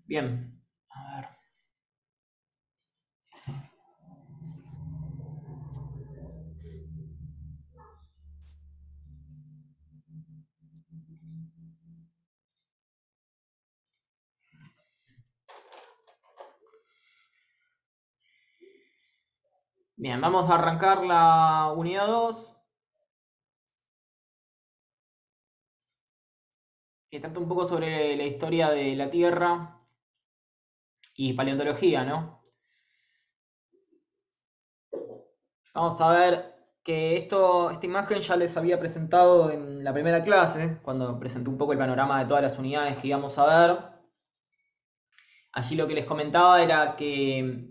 Bien. A ver. Bien, vamos a arrancar la unidad 2, que trata un poco sobre la historia de la Tierra y paleontología, ¿no? Vamos a ver que esta imagen ya les había presentado en la primera clase, cuando presenté un poco el panorama de todas las unidades que íbamos a ver. Allí lo que les comentaba era que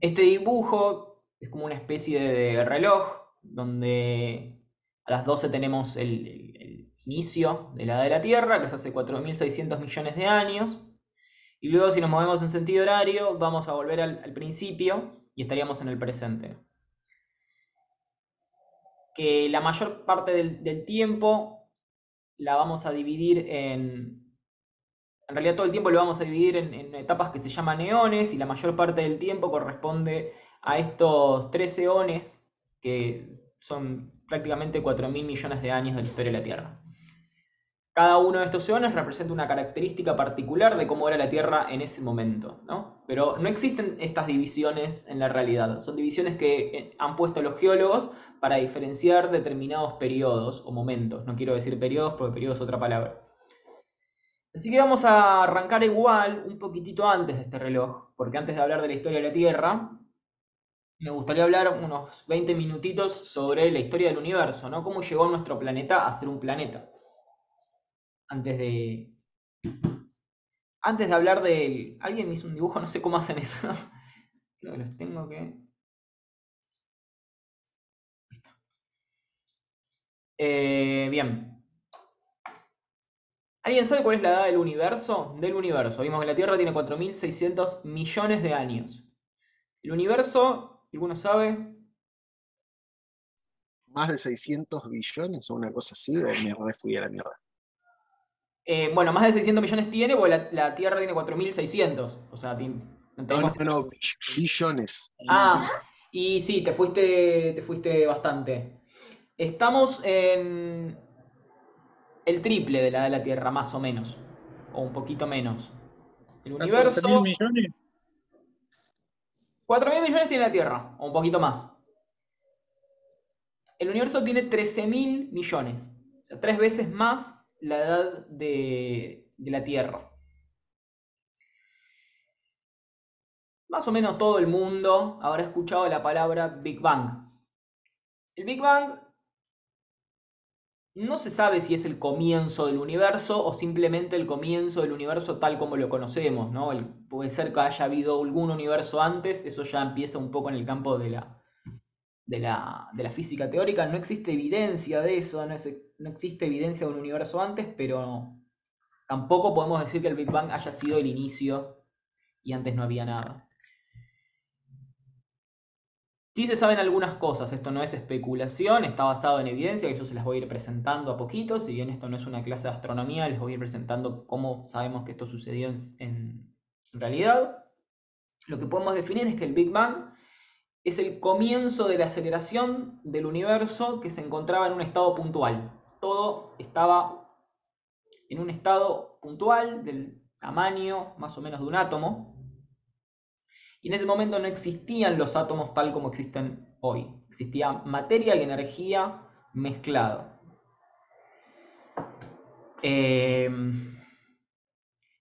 este dibujo es como una especie de reloj, donde a las 12 tenemos el inicio de la edad de la Tierra, que es hace 4.600 millones de años, y luego si nos movemos en sentido horario, vamos a volver al principio y estaríamos en el presente. Que la mayor parte del tiempo la vamos a dividir en realidad todo el tiempo lo vamos a dividir en etapas que se llaman eones y la mayor parte del tiempo corresponde a estos 13 eones que son prácticamente 4.000 millones de años de la historia de la Tierra. Cada uno de estos eones representa una característica particular de cómo era la Tierra en ese momento, ¿no? Pero no existen estas divisiones en la realidad. Son divisiones que han puesto los geólogos para diferenciar determinados periodos o momentos. No quiero decir periodos porque periodo es otra palabra. Así que vamos a arrancar igual un poquitito antes de este reloj, porque antes de hablar de la historia de la Tierra, me gustaría hablar unos 20 minutitos sobre la historia del universo, ¿no? Cómo llegó nuestro planeta a ser un planeta. Antes de, antes de hablar del... Alguien me hizo un dibujo, no sé cómo hacen eso. Creo que los tengo que... Bien. ¿Alguien sabe cuál es la edad del universo? Del universo. Vimos que la Tierra tiene 4.600 millones de años. El universo, ¿alguno sabe? Más de 600 billones o una cosa así, o me refui a la mierda. Bueno, más de 600 millones tiene, porque la Tierra tiene 4.600. O sea, No, tenemos no, que... no, billones. Ah, y sí, te fuiste bastante. Estamos en el triple de la edad de la Tierra, más o menos. O un poquito menos. El 14 mil universo, millones. 4.000 millones tiene la Tierra, o un poquito más. El universo tiene 13.000 millones. O sea, 3 veces más la edad de la Tierra. Más o menos todo el mundo habrá escuchado la palabra Big Bang. El Big Bang no se sabe si es el comienzo del universo o simplemente el comienzo del universo tal como lo conocemos, ¿no? Puede ser que haya habido algún universo antes, eso ya empieza un poco en el campo de la física teórica. No existe evidencia de eso, no existe evidencia de un universo antes, pero tampoco podemos decir que el Big Bang haya sido el inicio y antes no había nada. Sí se saben algunas cosas, esto no es especulación, está basado en evidencia, que yo se las voy a ir presentando a poquito, si bien esto no es una clase de astronomía, les voy a ir presentando cómo sabemos que esto sucedió en realidad. Lo que podemos definir es que el Big Bang es el comienzo de la aceleración del universo que se encontraba en un estado puntual. Todo estaba en un estado puntual del tamaño más o menos de un átomo, y en ese momento no existían los átomos tal como existen hoy. Existía materia y energía mezclado. Eh,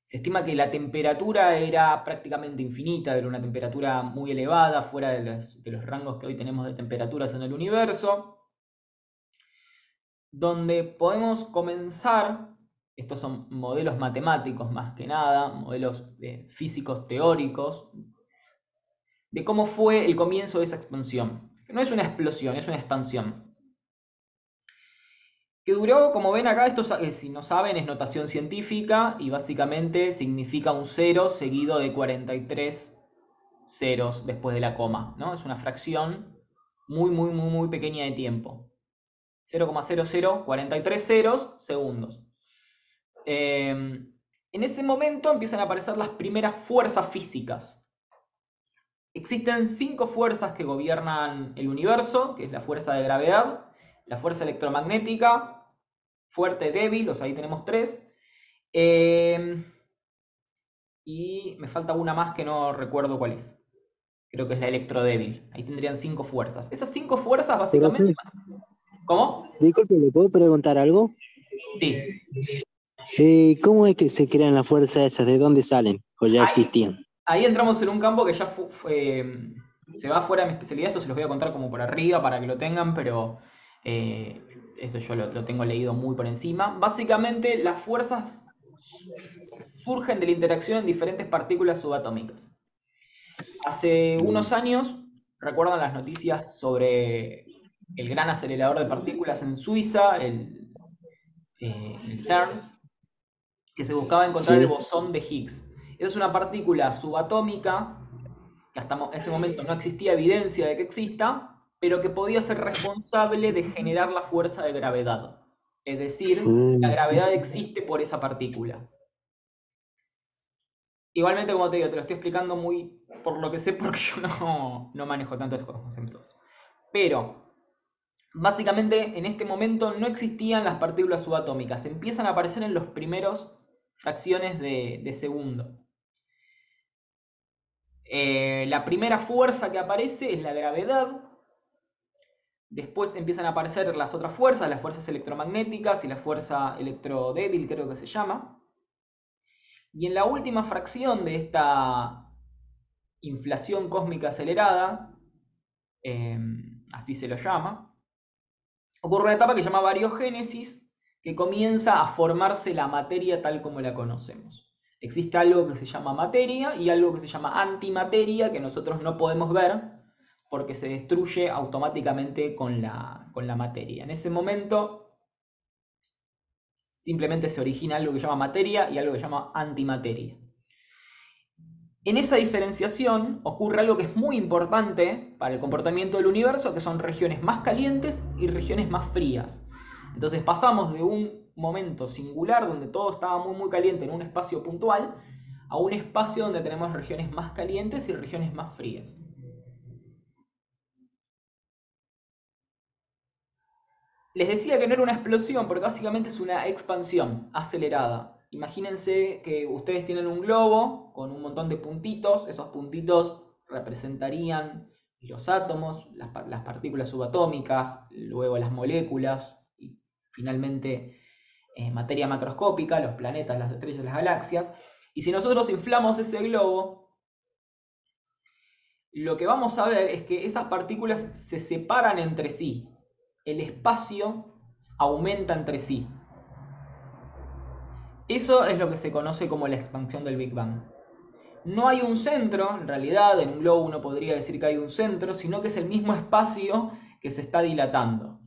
Se estima que la temperatura era prácticamente infinita, era una temperatura muy elevada, fuera de los rangos que hoy tenemos de temperaturas en el universo, donde podemos comenzar, estos son modelos matemáticos más que nada, modelos físicos teóricos, de cómo fue el comienzo de esa expansión. No es una explosión, es una expansión. Que duró, como ven acá, esto si no saben es notación científica y básicamente significa un cero seguido de 43 ceros después de la coma, ¿no? Es una fracción muy, muy, muy, muy pequeña de tiempo. 0,0043 ceros segundos. En ese momento empiezan a aparecer las primeras fuerzas físicas. Existen 5 fuerzas que gobiernan el universo, que es la fuerza de gravedad, la fuerza electromagnética, fuerte, débil, o sea, ahí tenemos 3. Y me falta una más que no recuerdo cuál es. Creo que es la electrodébil. Ahí tendrían 5 fuerzas. Esas 5 fuerzas básicamente... Profe, ¿Cómo? disculpe, ¿le puedo preguntar algo? Sí. ¿Cómo es que se crean las fuerzas esas? ¿De dónde salen? ¿O ya existían? Ahí entramos en un campo que ya se va fuera de mi especialidad. Esto se los voy a contar como por arriba para que lo tengan, pero esto yo lo tengo leído muy por encima. Básicamente, las fuerzas surgen de la interacción en diferentes partículas subatómicas. Hace unos años, ¿recuerdan las noticias sobre el gran acelerador de partículas en Suiza, el CERN, que se buscaba encontrar el Sí. bosón de Higgs? Es una partícula subatómica que hasta ese momento no existía evidencia de que exista, pero que podía ser responsable de generar la fuerza de gravedad. Es decir, la gravedad existe por esa partícula. Igualmente, como te digo, te lo estoy explicando muy por lo que sé, porque yo no manejo tanto esos conceptos. Pero, básicamente, en este momento no existían las partículas subatómicas. Empiezan a aparecer en los primeros fracciones de segundo. La primera fuerza que aparece es la gravedad. Después empiezan a aparecer las otras fuerzas, las fuerzas electromagnéticas y la fuerza electrodébil, creo que se llama. Y en la última fracción de esta inflación cósmica acelerada, así se lo llama, ocurre una etapa que se llama bariogénesis, que comienza a formarse la materia tal como la conocemos. Existe algo que se llama materia y algo que se llama antimateria, que nosotros no podemos ver porque se destruye automáticamente con la materia. En ese momento simplemente se origina algo que se llama materia y algo que se llama antimateria. En esa diferenciación ocurre algo que es muy importante para el comportamiento del universo, que son regiones más calientes y regiones más frías. Entonces pasamos de un momento singular donde todo estaba muy caliente en un espacio puntual a un espacio donde tenemos regiones más calientes y regiones más frías. Les decía que no era una explosión porque básicamente es una expansión acelerada. Imagínense que ustedes tienen un globo con un montón de puntitos. Esos puntitos representarían los átomos, las partículas subatómicas, luego las moléculas y finalmente materia macroscópica, los planetas, las estrellas, las galaxias. Y si nosotros inflamos ese globo, lo que vamos a ver es que esas partículas se separan entre sí. El espacio aumenta entre sí. Eso es lo que se conoce como la expansión del Big Bang. No hay un centro, en realidad en un globo uno podría decir que hay un centro, sino que es el mismo espacio que se está dilatando.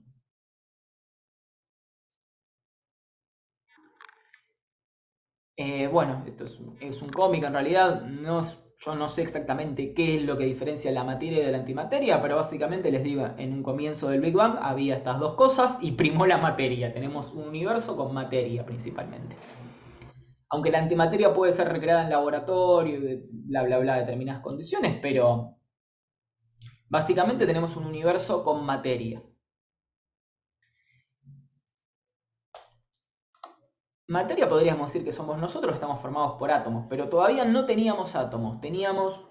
Bueno, esto es un cómic en realidad, yo no sé exactamente qué es lo que diferencia la materia de la antimateria, pero básicamente les digo, en un comienzo del Big Bang había estas dos cosas y primó la materia. Tenemos un universo con materia principalmente. Aunque la antimateria puede ser recreada en laboratorio, bla bla bla, determinadas condiciones, pero básicamente tenemos un universo con materia. Materia podríamos decir que somos nosotros, estamos formados por átomos, pero todavía no teníamos átomos, teníamos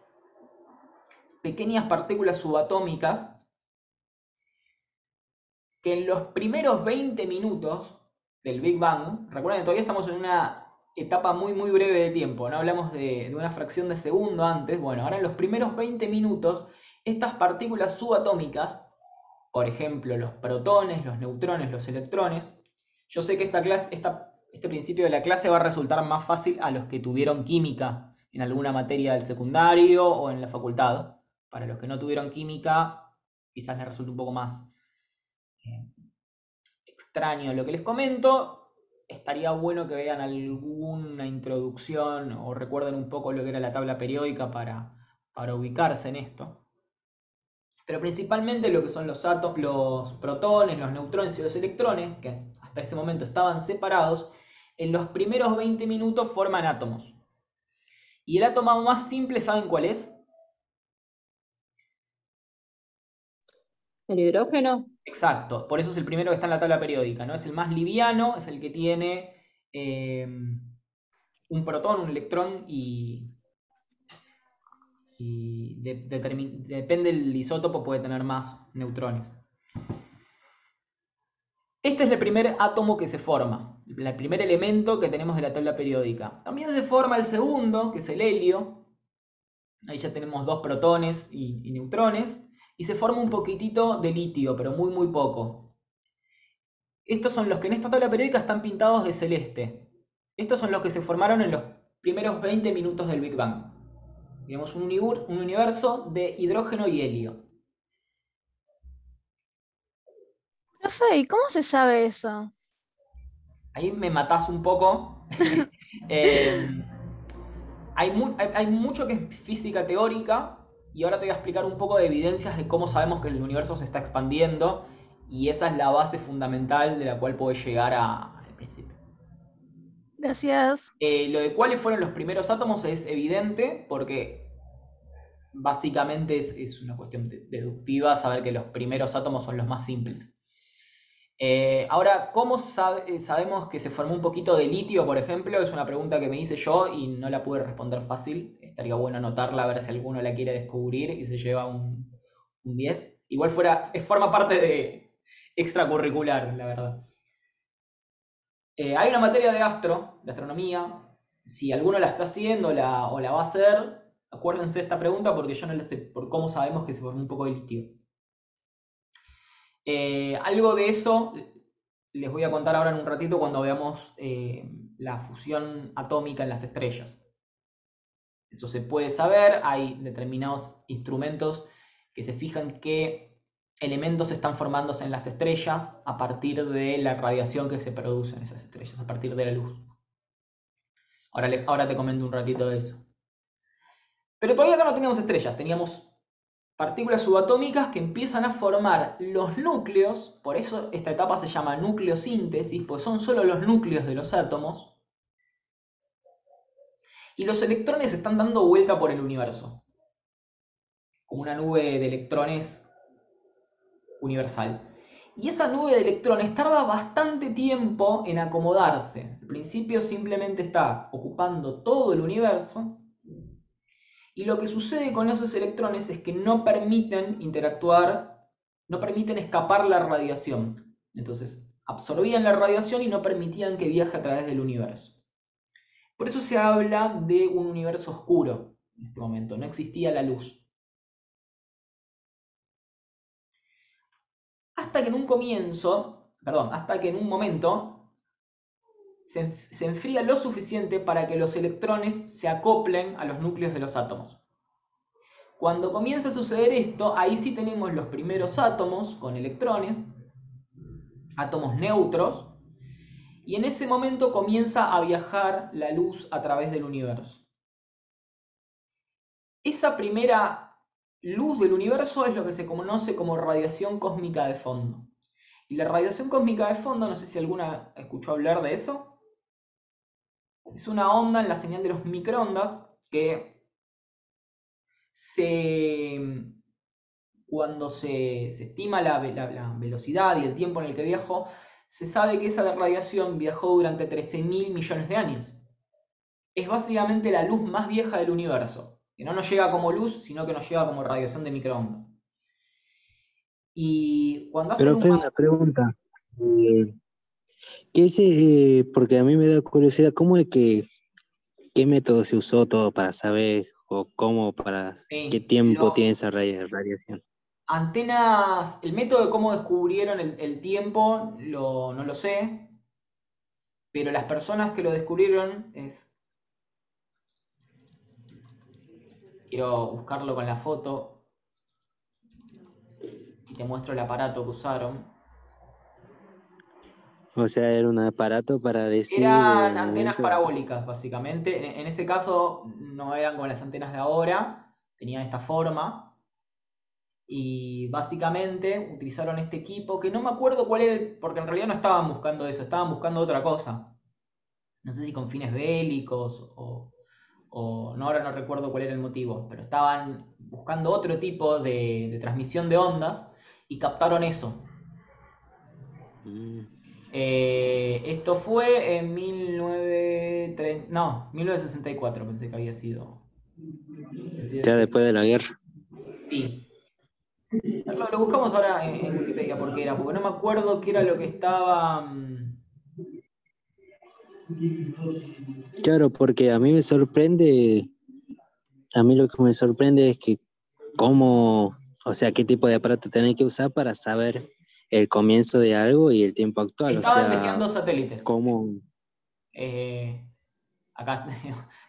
pequeñas partículas subatómicas que en los primeros 20 minutos del Big Bang, recuerden que todavía estamos en una etapa muy breve de tiempo, no hablamos de una fracción de segundo antes, bueno, ahora en los primeros 20 minutos, estas partículas subatómicas, por ejemplo, los protones, los neutrones, los electrones, yo sé que este principio de la clase va a resultar más fácil a los que tuvieron química en alguna materia del secundario o en la facultad. Para los que no tuvieron química, quizás les resulte un poco más extraño lo que les comento. Estaría bueno que vean alguna introducción o recuerden un poco lo que era la tabla periódica para ubicarse en esto. Pero principalmente lo que son los átomos, los protones, los neutrones y los electrones, que hasta ese momento estaban separados, en los primeros 20 minutos forman átomos. Y el átomo más simple, ¿saben cuál es? ¿El hidrógeno? Exacto, por eso es el primero que está en la tabla periódica, ¿no? Es el más liviano, es el que tiene un protón, un electrón depende del isótopo, puede tener más neutrones. Este es el primer átomo que se forma, el primer elemento que tenemos de la tabla periódica. También se forma el segundo, que es el helio. Ahí ya tenemos 2 protones y neutrones. Y se forma un poquitito de litio, pero muy muy poco. Estos son los que en esta tabla periódica están pintados de celeste. Estos son los que se formaron en los primeros 20 minutos del Big Bang. Digamos un universo de hidrógeno y helio. Profe, ¿y cómo se sabe eso? Ahí me matás un poco. Eh, hay mucho que es física teórica y ahora te voy a explicar un poco de evidencias de cómo sabemos que el universo se está expandiendo y esa es la base fundamental de la cual podés llegar al principio. Gracias. Lo de cuáles fueron los primeros átomos es evidente porque básicamente es una cuestión deductiva saber que los primeros átomos son los más simples. Ahora, ¿cómo sabemos que se formó un poquito de litio, por ejemplo? Es una pregunta que me hice yo y no la pude responder fácil. Estaría bueno anotarla a ver si alguno la quiere descubrir y se lleva un 10. Igual forma parte de extracurricular, la verdad. Hay una materia de astronomía. Si alguno la está haciendo o la va a hacer, acuérdense de esta pregunta porque yo no la sé por cómo sabemos que se formó un poco de litio. Algo de eso les voy a contar ahora en un ratito cuando veamos la fusión atómica en las estrellas. Eso se puede saber, hay determinados instrumentos que se fijan qué elementos están formándose en las estrellas a partir de la radiación que se produce en esas estrellas, a partir de la luz. Ahora te comento un ratito de eso. Pero todavía acá no teníamos estrellas, teníamos partículas subatómicas que empiezan a formar los núcleos, por eso esta etapa se llama nucleosíntesis, porque son solo los núcleos de los átomos, y los electrones están dando vuelta por el universo, como una nube de electrones universal. Y esa nube de electrones tarda bastante tiempo en acomodarse. Al principio simplemente está ocupando todo el universo, y lo que sucede con esos electrones es que no permiten interactuar, no permiten escapar la radiación. Entonces, absorbían la radiación y no permitían que viaje a través del universo. Por eso se habla de un universo oscuro en este momento, no existía la luz. Hasta que en un momento se enfría lo suficiente para que los electrones se acoplen a los núcleos de los átomos. Cuando comienza a suceder esto, ahí sí tenemos los primeros átomos con electrones, átomos neutros, y en ese momento comienza a viajar la luz a través del universo. Esa primera luz del universo es lo que se conoce como radiación cósmica de fondo. Y la radiación cósmica de fondo, no sé si alguna escuchó hablar de eso, es una onda en la señal de los microondas que cuando se estima la velocidad y el tiempo en el que viajó, se sabe que esa radiación viajó durante 13.000 millones de años. Es básicamente la luz más vieja del universo, que no nos llega como luz, sino que nos llega como radiación de microondas. Y cuando hacen Pero fue una pregunta. Porque a mí me da curiosidad, qué método se usó todo para saber o qué tiempo tiene esa radiación? Antenas, el método de cómo descubrieron el tiempo no lo sé, pero las personas que lo descubrieron quiero buscarlo con la foto y te muestro el aparato que usaron. O sea, era un aparato para decir Eran el antenas momento. parabólicas, básicamente. En ese caso no eran como las antenas de ahora, tenían esta forma. Y básicamente utilizaron este equipo, que no me acuerdo cuál era, porque en realidad no estaban buscando eso, estaban buscando otra cosa. no sé si con fines bélicos no, ahora no recuerdo cuál era el motivo, pero estaban buscando otro tipo de transmisión de ondas y captaron eso. Esto fue en 1964, pensé que había sido. Ya después de la guerra. Sí. Lo buscamos ahora en Wikipedia porque no me acuerdo qué era lo que estaba. Claro, porque a mí me sorprende, a mí lo que me sorprende es que cómo, o sea, qué tipo de aparato tenés que usar para saber el comienzo de algo y el tiempo actual, o Estaban sea, testeando satélites. cómo... Acá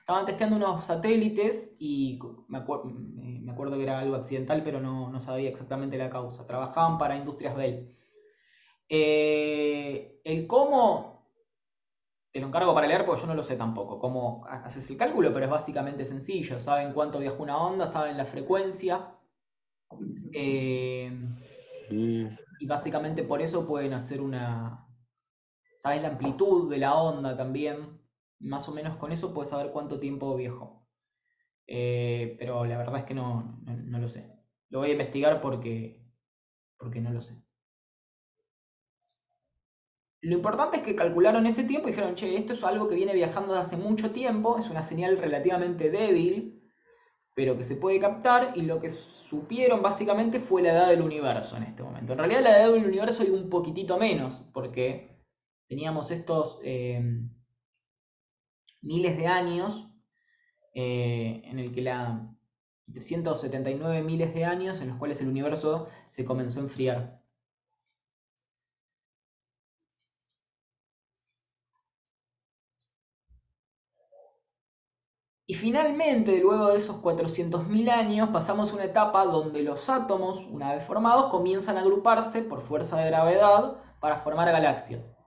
estaban testeando unos satélites y me acuerdo que era algo accidental, pero no sabía exactamente la causa. Trabajaban para Industrias Bell. El cómo te lo encargo para leer porque yo no lo sé tampoco. Cómo haces el cálculo, pero es básicamente sencillo. Saben cuánto viaja una onda, saben la frecuencia. Y básicamente por eso pueden hacer sabes la amplitud de la onda también. Más o menos con eso puedes saber cuánto tiempo viajó. Pero la verdad es que no lo sé. Lo voy a investigar porque no lo sé. Lo importante es que calcularon ese tiempo y dijeron, che, esto es algo que viene viajando desde hace mucho tiempo, es una señal relativamente débil, pero que se puede captar, y lo que supieron básicamente fue la edad del universo en este momento. En realidad la edad del universo hay un poquitito menos, porque teníamos estos miles de años, en el que 379 miles de años en los cuales el universo se comenzó a enfriar. Y finalmente, luego de esos 400.000 años, pasamos a una etapa donde los átomos, una vez formados, comienzan a agruparse por fuerza de gravedad para formar galaxias.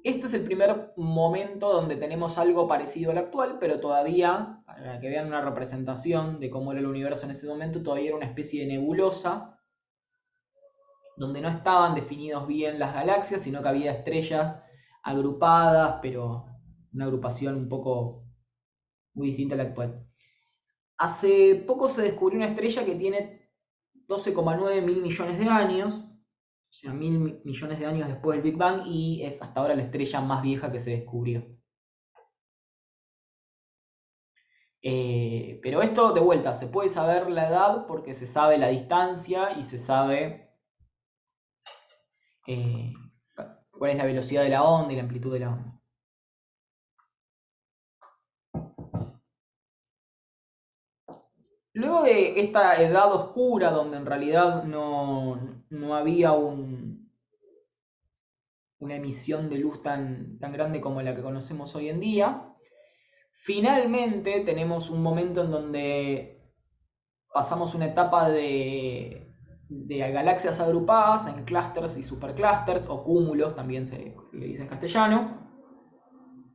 Este es el primer momento donde tenemos algo parecido al actual, pero todavía, para que vean una representación de cómo era el universo en ese momento, todavía era una especie de nebulosa, donde no estaban definidos bien las galaxias, sino que había estrellas agrupadas, pero una agrupación un poco muy distinta a la actual. Hace poco se descubrió una estrella que tiene 12,9 mil millones de años, o sea, 1.000 millones de años después del Big Bang, y es hasta ahora la estrella más vieja que se descubrió. Pero esto, de vuelta, se puede saber la edad porque se sabe la distancia y se sabe cuál es la velocidad de la onda y la amplitud de la onda. Luego de esta edad oscura, donde en realidad no había una emisión de luz tan grande como la que conocemos hoy en día, finalmente tenemos un momento en donde pasamos una etapa de galaxias agrupadas en clústeres y superclústeres, o cúmulos también se le dice en castellano,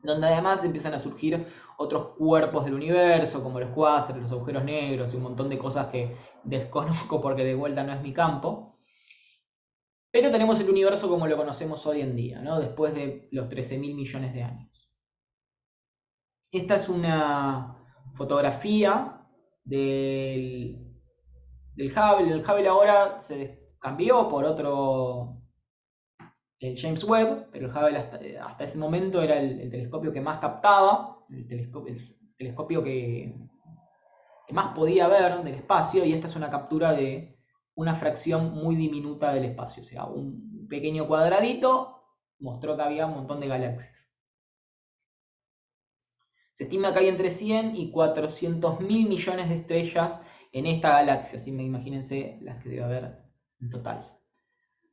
donde además empiezan a surgir otros cuerpos del universo, como los cuásares, los agujeros negros y un montón de cosas que desconozco porque de vuelta no es mi campo. Pero tenemos el universo como lo conocemos hoy en día, ¿no? Después de los 13.000 millones de años. Esta es una fotografía del Hubble. El Hubble ahora se cambió por otro, el James Webb, pero el Hubble hasta ese momento era el telescopio que más captaba, el telescopio que más podía ver del espacio, y esta es una captura de una fracción muy diminuta del espacio, o sea, un pequeño cuadradito mostró que había un montón de galaxias. Se estima que hay entre 100 y 400.000 millones de estrellas en esta galaxia, así imagínense las que debe haber en total.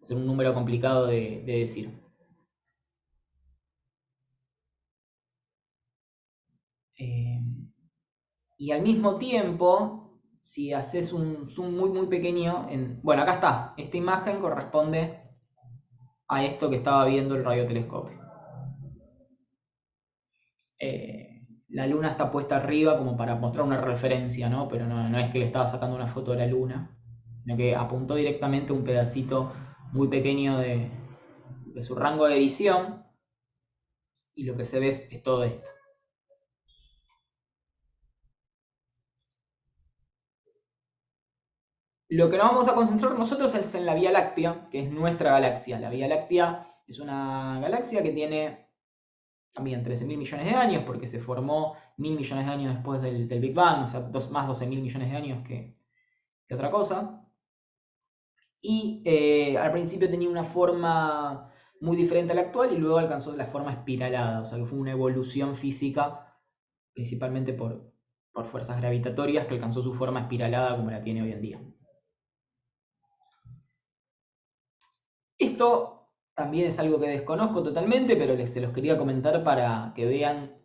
Es un número complicado de decir. Y al mismo tiempo, si haces un zoom muy muy pequeño, bueno, acá está, esta imagen corresponde a esto que estaba viendo el radiotelescopio. La luna está puesta arriba como para mostrar una referencia, ¿no? Pero no es que le estaba sacando una foto de la luna, sino que apuntó directamente un pedacito muy pequeño de su rango de visión. y lo que se ve es todo esto. Lo que nos vamos a concentrar nosotros es en la Vía Láctea, que es nuestra galaxia. La Vía Láctea es una galaxia que tiene también 13.000 millones de años, porque se formó 1.000 millones de años después del Big Bang, o sea, más 12.000 millones de años que otra cosa. Y al principio tenía una forma muy diferente a la actual y luego alcanzó la forma espiralada, o sea que fue una evolución física, principalmente por fuerzas gravitatorias, que alcanzó su forma espiralada como la tiene hoy en día. Esto también es algo que desconozco totalmente, pero se los quería comentar para que vean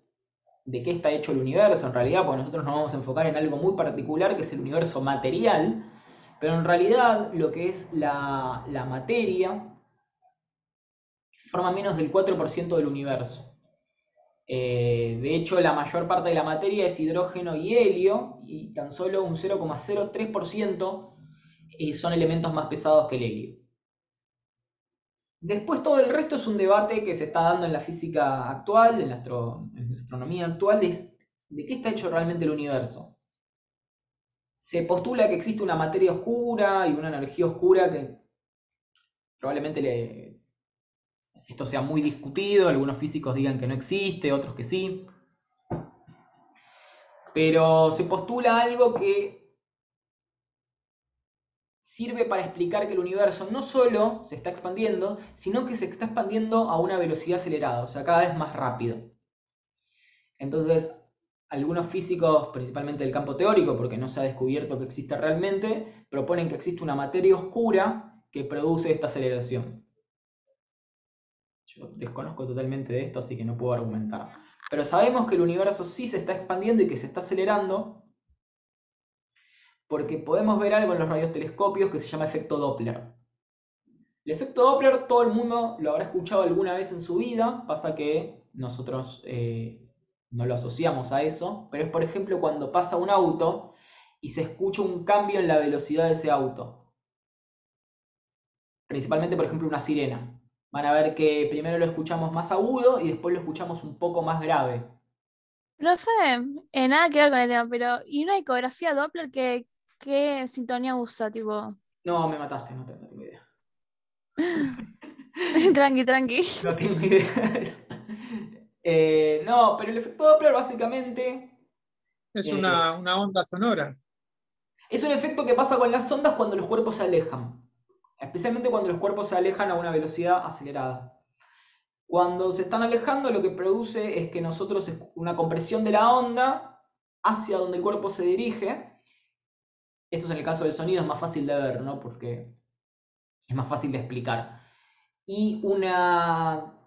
de qué está hecho el universo en realidad, porque nosotros nos vamos a enfocar en algo muy particular, que es el universo material, pero en realidad lo que es la materia forma menos del 4% del universo. De hecho, la mayor parte de la materia es hidrógeno y helio, y tan solo un 0,03% son elementos más pesados que el helio. Después todo el resto es un debate que se está dando en la física actual, en la astronomía actual, es de qué está hecho realmente el universo. Se postula que existe una materia oscura y una energía oscura que probablemente esto sea muy discutido, algunos físicos digan que no existe, otros que sí. Pero se postula algo que sirve para explicar que el universo no solo se está expandiendo, sino que se está expandiendo a una velocidad acelerada, o sea, cada vez más rápido. Entonces, algunos físicos, principalmente del campo teórico, porque no se ha descubierto que existe realmente, proponen que existe una materia oscura que produce esta aceleración. Yo desconozco totalmente de esto, así que no puedo argumentar. Pero sabemos que el universo sí se está expandiendo y que se está acelerando, porque podemos ver algo en los radiotelescopios que se llama efecto Doppler. El efecto Doppler todo el mundo lo habrá escuchado alguna vez en su vida, pasa que nosotros no lo asociamos a eso, pero es por ejemplo cuando pasa un auto y se escucha un cambio en la velocidad de ese auto. Principalmente por ejemplo una sirena. Van a ver que primero lo escuchamos más agudo y después lo escuchamos un poco más grave. Profe, nada que ver con el tema, pero ¿y una ecografía Doppler qué sintonía usa? Tipo, No, me mataste, no tengo idea. tranqui, tranqui. No tengo idea de eso. No, pero el efecto Doppler básicamente Es una onda sonora. es un efecto que pasa con las ondas cuando los cuerpos se alejan. Especialmente cuando los cuerpos se alejan a una velocidad acelerada. Cuando se están alejando, lo que produce es que nosotros una compresión de la onda hacia donde el cuerpo se dirige. Eso en el caso del sonido es más fácil de ver, ¿no? Porque es más fácil de explicar. Y una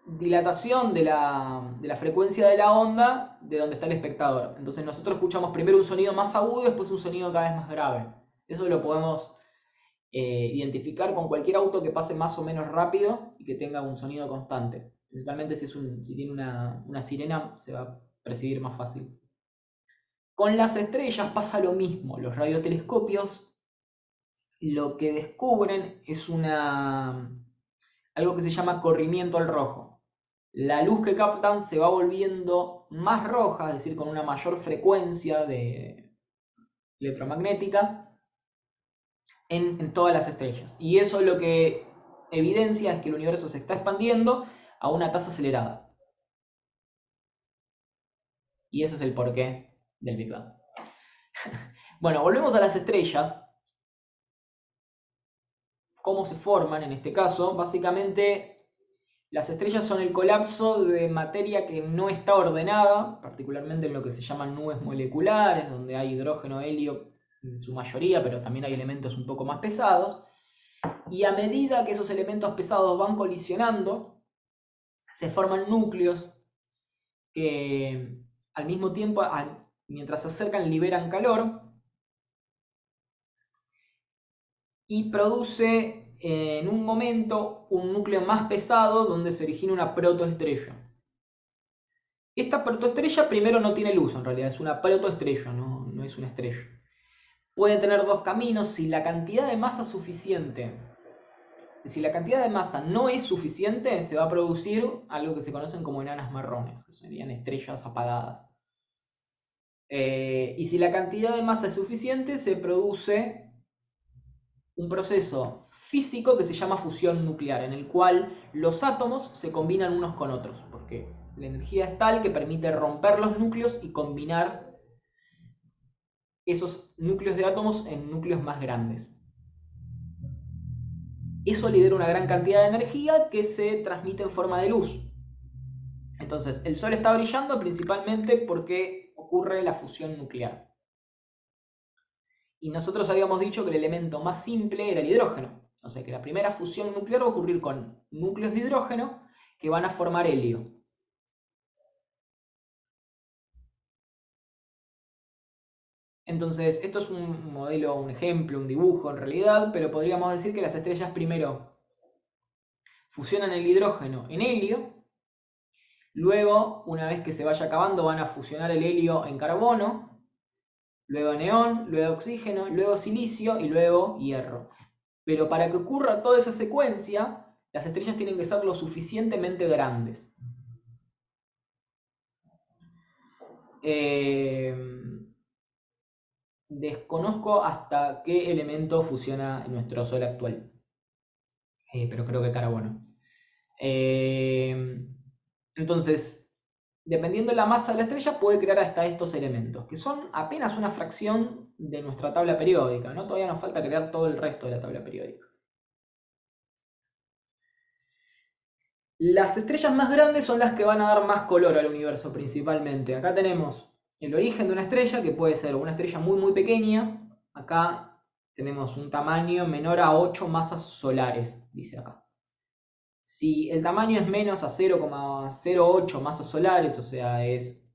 dilatación de la frecuencia de la onda de donde está el espectador. Entonces nosotros escuchamos primero un sonido más agudo y después un sonido cada vez más grave. Eso lo podemos identificar con cualquier auto que pase más o menos rápido y que tenga un sonido constante. Principalmente si tiene una sirena se va a percibir más fácil. Con las estrellas pasa lo mismo. Los radiotelescopios lo que descubren es algo que se llama corrimiento al rojo. La luz que captan se va volviendo más roja, es decir, con una mayor frecuencia electromagnética en todas las estrellas. Y eso lo que evidencia es que el universo se está expandiendo a una tasa acelerada. Y ese es el porqué del Big Bang. Bueno, volvemos a las estrellas. ¿Cómo se forman en este caso? Básicamente, las estrellas son el colapso de materia que no está ordenada, particularmente en lo que se llaman nubes moleculares, donde hay hidrógeno, helio en su mayoría, pero también hay elementos un poco más pesados. Y a medida que esos elementos pesados van colisionando, se forman núcleos que al mismo tiempo, mientras se acercan, liberan calor y produce en un momento un núcleo más pesado donde se origina una protoestrella. Esta protoestrella primero no tiene luz, en realidad es una protoestrella, no es una estrella. Pueden tener dos caminos si la cantidad de masa suficiente Si la cantidad de masa no es suficiente, se va a producir algo que se conocen como enanas marrones, que serían estrellas apagadas. Y si la cantidad de masa es suficiente, se produce un proceso físico que se llama fusión nuclear, en el cual los átomos se combinan unos con otros, porque la energía es tal que permite romper los núcleos y combinar esos núcleos de átomos en núcleos más grandes. Eso libera una gran cantidad de energía que se transmite en forma de luz. Entonces, el Sol está brillando principalmente porque ocurre la fusión nuclear. Y nosotros habíamos dicho que el elemento más simple era el hidrógeno. O sea que la primera fusión nuclear va a ocurrir con núcleos de hidrógeno que van a formar helio. Entonces, esto es un modelo, un ejemplo, un dibujo en realidad, pero podríamos decir que las estrellas primero fusionan el hidrógeno en helio, luego, una vez que se vaya acabando, van a fusionar el helio en carbono, luego neón, luego oxígeno, luego silicio y luego hierro. Pero para que ocurra toda esa secuencia, las estrellas tienen que ser lo suficientemente grandes. Desconozco hasta qué elemento fusiona en nuestro Sol actual, pero creo que carbono. Entonces, dependiendo de la masa de la estrella, puede crear hasta estos elementos, que son apenas una fracción de nuestra tabla periódica, ¿no? Todavía nos falta crear todo el resto de la tabla periódica. Las estrellas más grandes son las que van a dar más color al universo principalmente. Acá tenemos el origen de una estrella, que puede ser una estrella muy muy pequeña. Acá tenemos un tamaño menor a 8 masas solares, dice acá. Si el tamaño es menos a 0,08 masas solares, o sea, es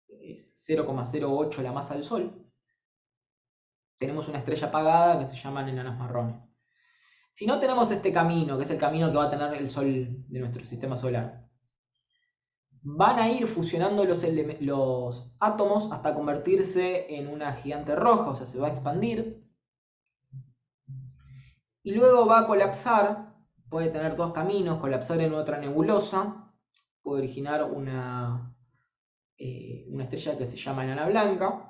0,08 la masa del Sol, tenemos una estrella apagada que se llaman enanas marrones. Si no, tenemos este camino, que es el camino que va a tener el Sol de nuestro sistema solar. Van a ir fusionando los átomos hasta convertirse en una gigante roja, o sea, se va a expandir. Y luego va a colapsar, puede tener dos caminos, colapsar en otra nebulosa, puede originar una estrella que se llama enana blanca.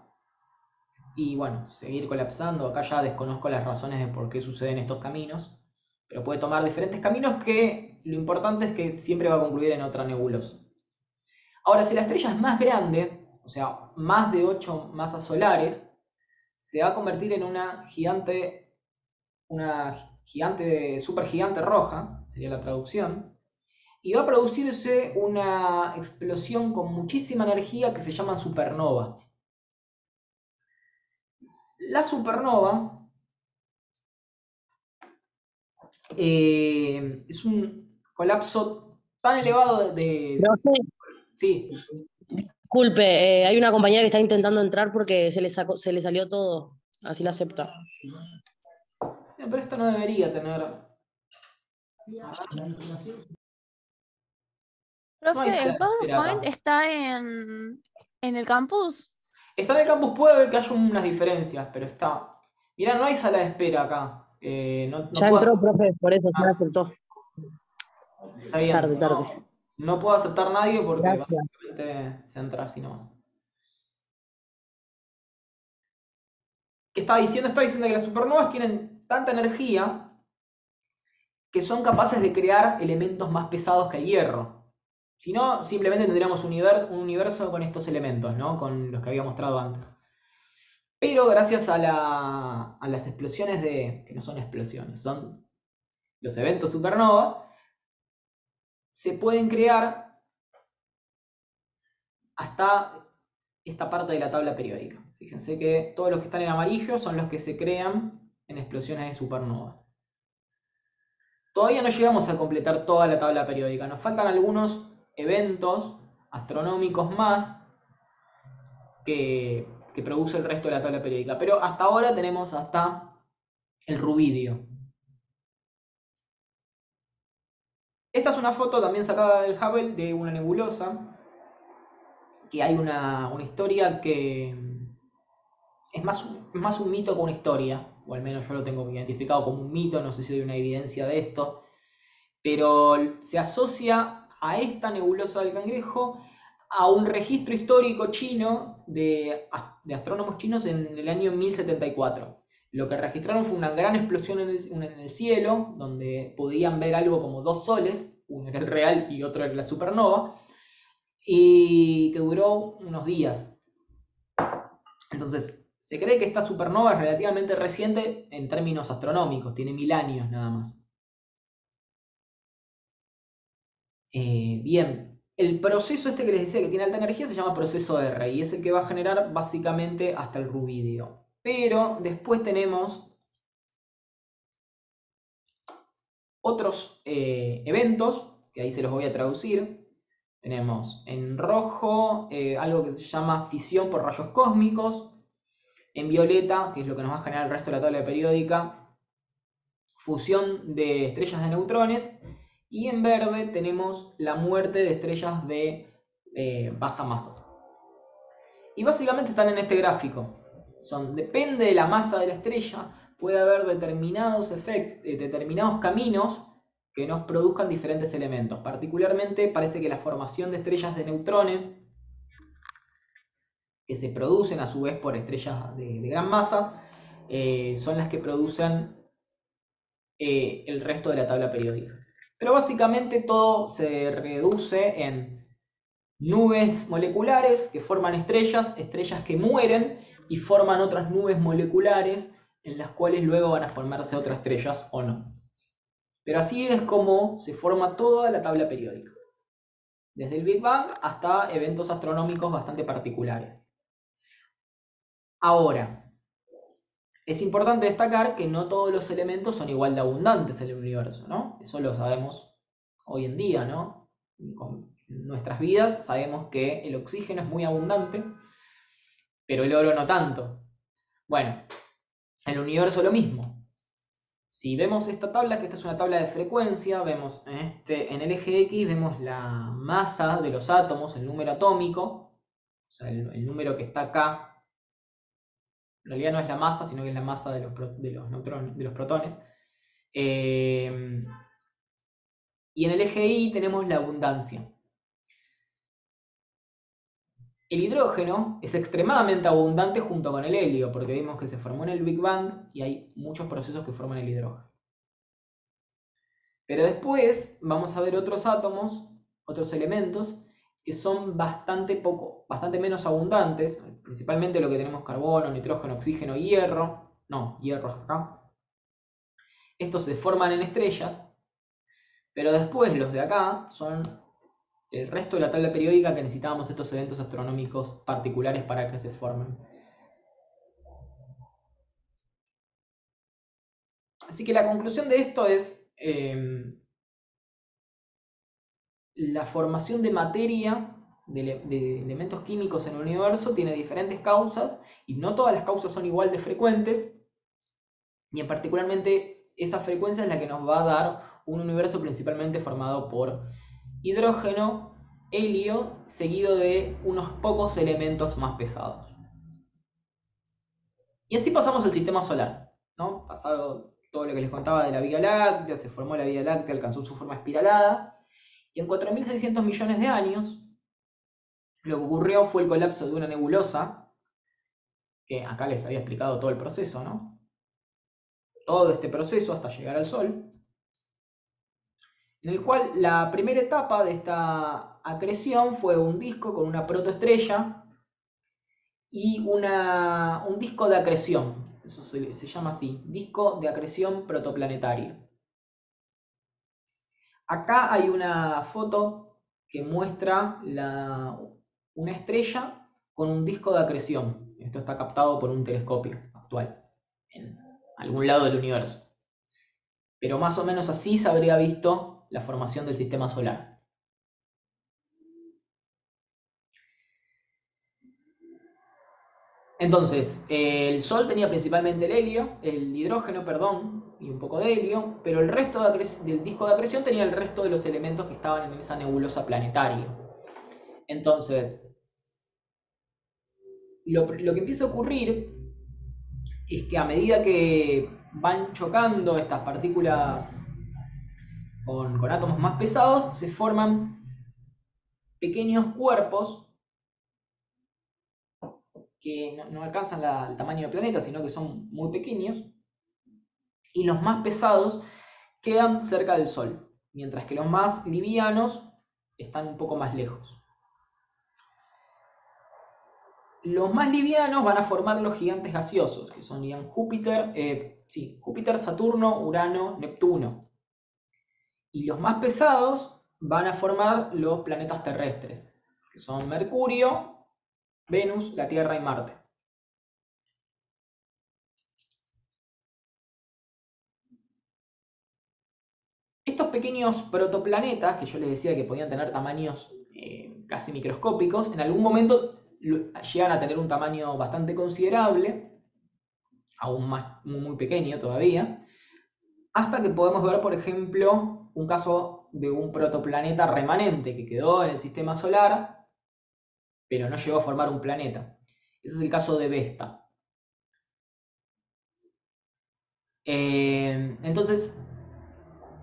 Y bueno, seguir colapsando. Acá ya desconozco las razones de por qué suceden estos caminos, pero puede tomar diferentes caminos, que lo importante es que siempre va a concluir en otra nebulosa. Ahora, si la estrella es más grande, o sea, más de 8 masas solares, se va a convertir en una supergigante roja, sería la traducción, y va a producirse una explosión con muchísima energía que se llama supernova. La supernova es un colapso tan elevado de... Profe, Sí, disculpe, hay una compañera que está intentando entrar porque se le salió todo. Así la acepta. pero esto no debería tener... No hay Profe, sala el de espera PowerPoint acá. está en el campus. Está en el campus, puede haber que haya unas diferencias, pero está... Mirá, no hay sala de espera acá. No Ya puedo... entró, profe, por eso ya la aceptó. Está bien. Tarde, tarde. No puedo aceptar nadie porque Gracias. básicamente se entra así nomás. ¿Qué estaba diciendo? Estaba diciendo que las supernovas tienen tanta energía que son capaces de crear elementos más pesados que el hierro. Si no, simplemente tendríamos un universo con estos elementos, ¿no? Con los que había mostrado antes. Pero gracias a las explosiones que no son explosiones, son los eventos supernova, se pueden crear hasta esta parte de la tabla periódica. Fíjense que todos los que están en amarillo son los que se crean en explosiones de supernova. Todavía no llegamos a completar toda la tabla periódica, nos faltan algunos eventos astronómicos más que produce el resto de la tabla periódica, pero hasta ahora tenemos hasta el rubidio. Esta es una foto también sacada del Hubble de una nebulosa, que hay una historia que es más un mito que una historia. o al menos yo lo tengo identificado como un mito, no sé si hay una evidencia de esto, pero se asocia a esta nebulosa del Cangrejo a un registro histórico chino de astrónomos chinos en el año 1074. Lo que registraron fue una gran explosión en el cielo, donde podían ver algo como 2 soles, uno era el real y otro era la supernova, y que duró unos días. Entonces, se cree que esta supernova es relativamente reciente en términos astronómicos, tiene 1000 años nada más. Bien, el proceso este que les decía que tiene alta energía se llama proceso R y es el que va a generar básicamente hasta el rubidio. Pero después tenemos otros eventos, que ahí se los voy a traducir. Tenemos en rojo algo que se llama fisión por rayos cósmicos. En violeta, que es lo que nos va a generar el resto de la tabla periódica, fusión de estrellas de neutrones. Y en verde tenemos la muerte de estrellas de baja masa. Y básicamente están en este gráfico. Depende de la masa de la estrella, puede haber determinados caminos que nos produzcan diferentes elementos. Particularmente parece que la formación de estrellas de neutrones, que se producen a su vez por estrellas de gran masa, son las que producen el resto de la tabla periódica. Pero básicamente todo se reduce en nubes moleculares que forman estrellas que mueren y forman otras nubes moleculares en las cuales luego van a formarse otras estrellas o no. Pero así es como se forma toda la tabla periódica, desde el Big Bang hasta eventos astronómicos bastante particulares. Ahora, es importante destacar que no todos los elementos son igual de abundantes en el universo, ¿no? Eso lo sabemos hoy en día, ¿no? Con nuestras vidas sabemos que el oxígeno es muy abundante, pero el oro no tanto. Bueno, en el universo lo mismo. Si vemos esta tabla, que esta es una tabla de frecuencia, vemos en el eje X vemos la masa de los átomos, el número atómico, o sea, el número que está acá. En realidad no es la masa, sino que es la masa de los protones. Y en el eje Y tenemos la abundancia. El hidrógeno es extremadamente abundante junto con el helio, porque vimos que se formó en el Big Bang y hay muchos procesos que forman el hidrógeno. Pero después vamos a ver otros átomos, otros elementos, que son bastante menos abundantes, principalmente lo que tenemos: carbono, nitrógeno, oxígeno, hierro. No, hierro hasta acá. Estos se forman en estrellas, pero después los de acá son el resto de la tabla periódica que necesitábamos estos eventos astronómicos particulares para que se formen. Así que la conclusión de esto es la formación de materia, de elementos químicos en el universo, tiene diferentes causas y no todas las causas son igual de frecuentes, y en particularmente esa frecuencia es la que nos va a dar un universo principalmente formado por hidrógeno, helio, seguido de unos pocos elementos más pesados. Y así pasamos al sistema solar, ¿no? Pasado todo lo que les contaba de la Vía Láctea, se formó la Vía Láctea, alcanzó su forma espiralada, y en 4.600 millones de años lo que ocurrió fue el colapso de una nebulosa, que acá les había explicado todo el proceso, ¿no? Todo este proceso hasta llegar al Sol, en el cual la primera etapa de esta acreción fue un disco con una protoestrella y un disco de acreción. Eso se llama así, disco de acreción protoplanetario. Acá hay una foto que muestra una estrella con un disco de acreción. Esto está captado por un telescopio actual en algún lado del universo. Pero más o menos así se habría visto la formación del sistema solar. Entonces, el Sol tenía principalmente el hidrógeno, y un poco de helio, pero el resto del disco de acreción tenía el resto de los elementos que estaban en esa nebulosa planetaria. Entonces, lo que empieza a ocurrir es que a medida que van chocando estas partículas con átomos más pesados, se forman pequeños cuerpos que no alcanzan el tamaño del planeta, sino que son muy pequeños, y los más pesados quedan cerca del Sol, mientras que los más livianos están un poco más lejos. Los más livianos van a formar los gigantes gaseosos, que son Júpiter, Saturno, Urano, Neptuno. Y los más pesados van a formar los planetas terrestres, que son Mercurio, Venus, la Tierra y Marte. Estos pequeños protoplanetas, que yo les decía que podían tener tamaños casi microscópicos, en algún momento llegan a tener un tamaño bastante considerable, aún más, muy pequeño todavía, hasta que podemos ver, por ejemplo, un caso de un protoplaneta remanente que quedó en el sistema solar, pero no llegó a formar un planeta. Ese es el caso de Vesta. Entonces,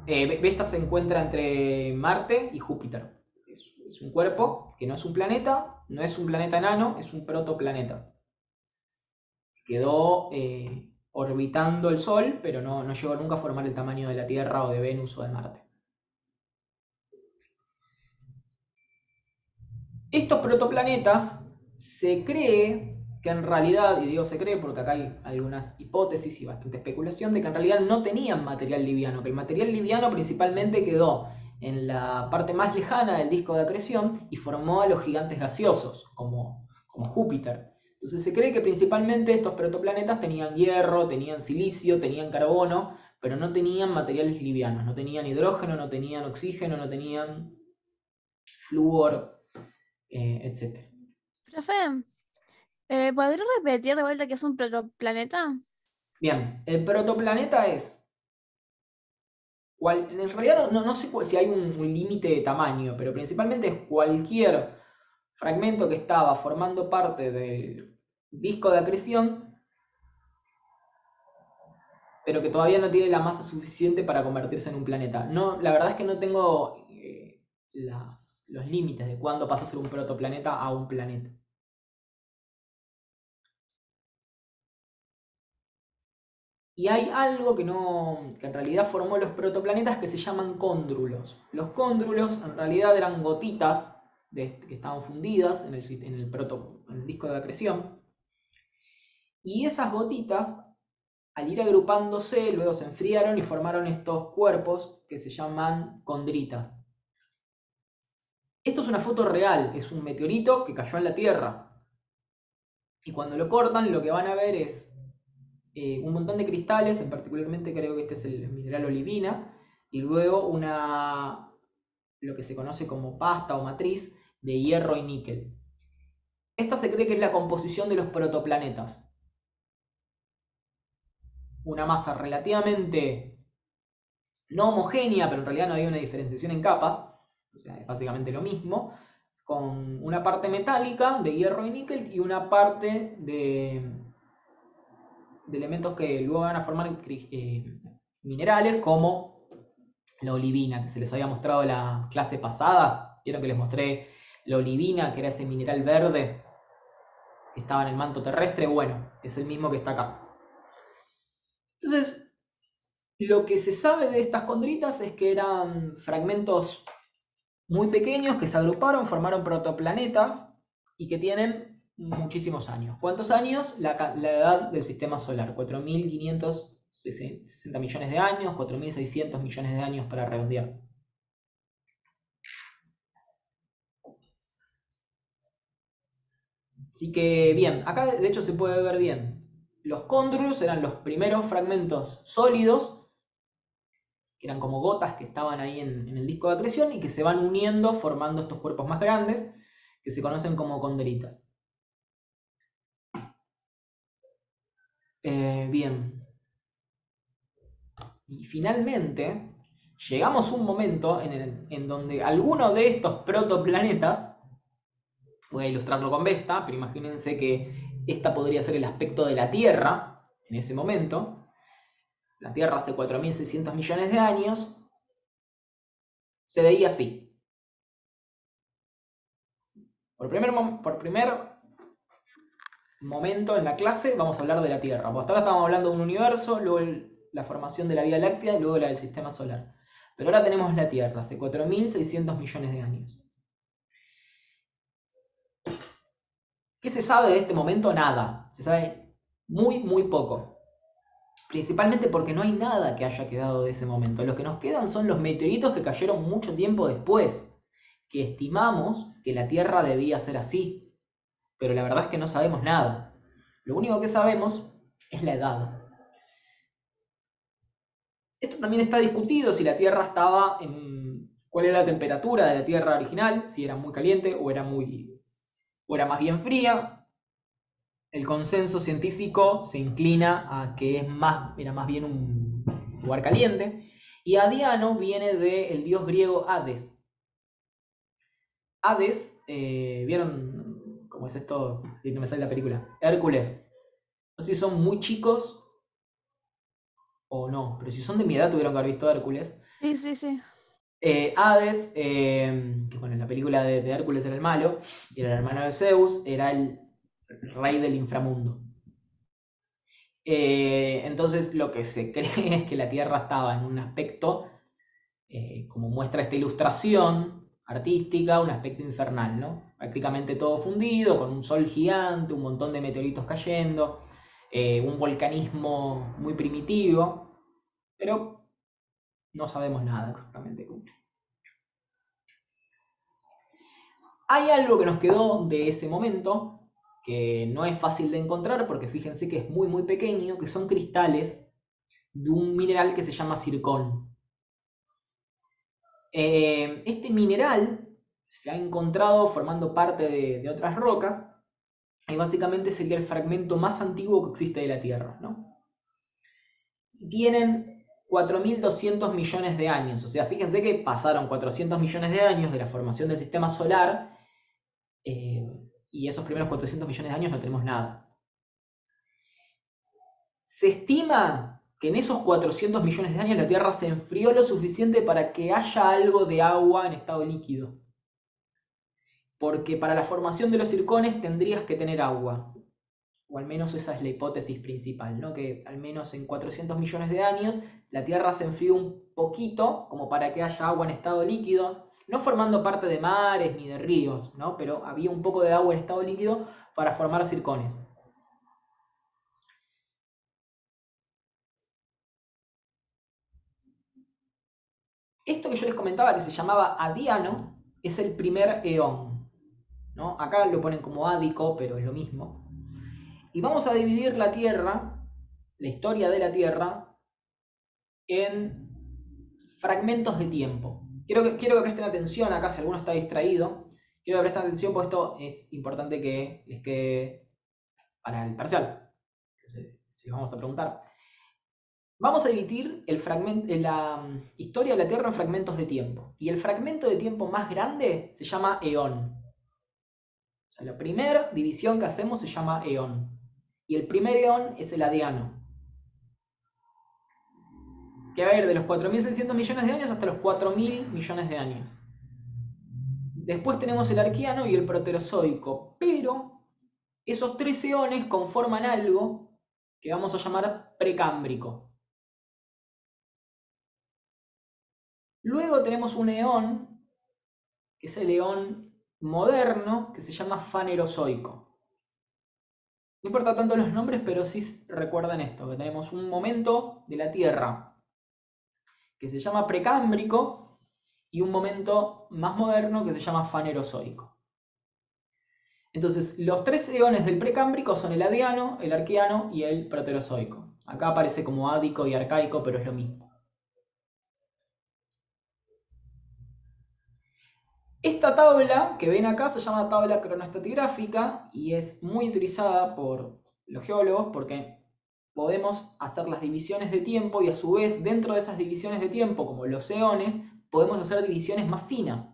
Vesta se encuentra entre Marte y Júpiter. Es un cuerpo que no es un planeta enano, es un protoplaneta. Quedó orbitando el Sol, pero no llegó nunca a formar el tamaño de la Tierra o de Venus o de Marte. Estos protoplanetas se cree que en realidad, y digo se cree porque acá hay algunas hipótesis y bastante especulación, de que en realidad no tenían material liviano, que el material liviano principalmente quedó en la parte más lejana del disco de acreción y formó a los gigantes gaseosos, como Júpiter. Entonces se cree que principalmente estos protoplanetas tenían hierro, tenían silicio, tenían carbono, pero no tenían materiales livianos, no tenían hidrógeno, no tenían oxígeno, no tenían flúor, etc. Profe, ¿podría repetir de vuelta qué es un protoplaneta? Bien, el protoplaneta es... en realidad no sé si hay un límite de tamaño, pero principalmente es cualquier fragmento que estaba formando parte del disco de acreción, pero que todavía no tiene la masa suficiente para convertirse en un planeta. La verdad es que no tengo los límites de cuándo pasa a ser un protoplaneta a un planeta. Y hay algo que en realidad formó los protoplanetas que se llaman cóndrulos. Los cóndrulos en realidad eran gotitas que estaban fundidas en el disco de acreción. Y esas gotitas, al ir agrupándose, luego se enfriaron y formaron estos cuerpos que se llaman condritas. Esto es una foto real, es un meteorito que cayó en la Tierra. Y cuando lo cortan, lo que van a ver es un montón de cristales, particularmente creo que este es el mineral olivina, y luego lo que se conoce como pasta o matriz de hierro y níquel. Esta se cree que es la composición de los protoplanetas. Una masa relativamente no homogénea, pero en realidad no hay una diferenciación en capas, o sea, es básicamente lo mismo, con una parte metálica de hierro y níquel y una parte de elementos que luego van a formar minerales como la olivina, que se les había mostrado en la clase pasada. Vieron que les mostré la olivina, que era ese mineral verde que estaba en el manto terrestre. Bueno, es el mismo que está acá. Entonces, lo que se sabe de estas condritas es que eran fragmentos muy pequeños que se agruparon, formaron protoplanetas y que tienen muchísimos años. ¿Cuántos años? La edad del sistema solar, 4.560 millones de años, 4.600 millones de años para redondear. Así que bien, acá de hecho se puede ver bien. Los cóndrulos eran los primeros fragmentos sólidos, que eran como gotas que estaban ahí en el disco de acreción y que se van uniendo formando estos cuerpos más grandes que se conocen como condritas. Bien. Y finalmente llegamos a un momento en donde alguno de estos protoplanetas, voy a ilustrarlo con Vesta, pero imagínense que esta podría ser el aspecto de la Tierra en ese momento, la Tierra hace 4.600 millones de años, se veía así. Por primer momento en la clase vamos a hablar de la Tierra. Hasta ahora estamos hablando de un universo, luego la formación de la Vía Láctea y luego la del Sistema Solar. Pero ahora tenemos la Tierra, hace 4.600 millones de años. ¿Qué se sabe de este momento? Nada. Se sabe muy, muy poco. Principalmente porque no hay nada que haya quedado de ese momento. Lo que nos quedan son los meteoritos que cayeron mucho tiempo después, que estimamos que la Tierra debía ser así. Pero la verdad es que no sabemos nada. Lo único que sabemos es la edad. Esto también está discutido si la Tierra estaba en... ¿Cuál era la temperatura de la Tierra original? Si era muy caliente o era más bien fría. El consenso científico se inclina a que era más bien un lugar caliente. Y Adiano viene del dios griego Hades. Hades, ¿vieron cómo es esto? No me sale la película. Hércules. No sé si son muy chicos o no, pero si son de mi edad tuvieron que haber visto Hércules. Sí, sí, sí. Hades, que bueno, en la película de Hércules era el malo, y era el hermano de Zeus, era el rey del inframundo. Entonces lo que se cree es que la Tierra estaba en un aspecto, como muestra esta ilustración artística, un aspecto infernal, ¿no? Prácticamente todo fundido, con un sol gigante, un montón de meteoritos cayendo, un volcanismo muy primitivo, pero no sabemos nada exactamente cómo. Hay algo que nos quedó de ese momento, que no es fácil de encontrar, porque fíjense que es muy muy pequeño, que son cristales de un mineral que se llama zircón. Este mineral se ha encontrado formando parte de otras rocas, y básicamente sería el fragmento más antiguo que existe de la Tierra, ¿no? Tienen 4.200 millones de años, o sea, fíjense que pasaron 400 millones de años de la formación del sistema solar, y esos primeros 400 millones de años no tenemos nada. Se estima que en esos 400 millones de años la Tierra se enfrió lo suficiente para que haya algo de agua en estado líquido. Porque para la formación de los zircones tendrías que tener agua. O al menos esa es la hipótesis principal, ¿no? Que al menos en 400 millones de años la Tierra se enfrió un poquito como para que haya agua en estado líquido, no formando parte de mares ni de ríos, ¿no? Pero había un poco de agua en estado líquido para formar zircones. Esto que yo les comentaba que se llamaba Adiano es el primer eón, ¿no? Acá lo ponen como ádico, pero es lo mismo. Y vamos a dividir la Tierra, la historia de la Tierra, en fragmentos de tiempo. Quiero que presten atención acá, si alguno está distraído. Quiero que presten atención porque esto es importante que les quede para el parcial. Si vamos a preguntar. Vamos a dividir la historia de la Tierra en fragmentos de tiempo. Y el fragmento de tiempo más grande se llama eón. O sea, la primera división que hacemos se llama eón. Y el primer eón es el Adiano. Que va a ir de los 4.600 millones de años hasta los 4.000 millones de años. Después tenemos el Arqueano y el Proterozoico. Pero esos tres eones conforman algo que vamos a llamar Precámbrico. Luego tenemos un eón, que es el eón moderno, que se llama Fanerozoico. No importa tanto los nombres, pero sí recuerdan esto, que tenemos un momento de la Tierra que se llama Precámbrico y un momento más moderno que se llama Fanerozoico. Entonces, los tres eones del Precámbrico son el Adiano, el Arqueano y el Proterozoico. Acá aparece como ádico y arcaico, pero es lo mismo. Esta tabla que ven acá se llama tabla cronoestratigráfica y es muy utilizada por los geólogos porque podemos hacer las divisiones de tiempo y a su vez dentro de esas divisiones de tiempo, como los eones, podemos hacer divisiones más finas.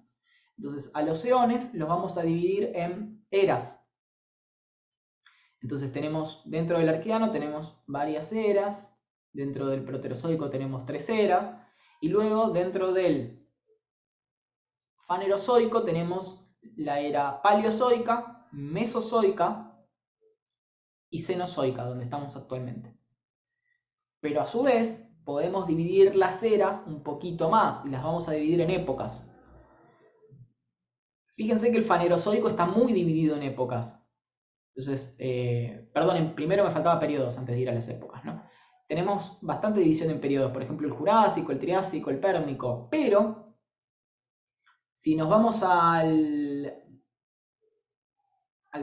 Entonces a los eones los vamos a dividir en eras. Entonces tenemos, dentro del Arqueano tenemos varias eras, dentro del Proterozoico tenemos 3 eras, y luego dentro del Fanerozoico tenemos la era Paleozoica, Mesozoica y Cenozoica, donde estamos actualmente. Pero a su vez podemos dividir las eras un poquito más y las vamos a dividir en épocas. Fíjense que el Fanerozoico está muy dividido en épocas. Entonces, perdón, primero me faltaba periodos antes de ir a las épocas, ¿no? Tenemos bastante división en periodos, por ejemplo el Jurásico, el Triásico, el Pérmico, pero si nos vamos al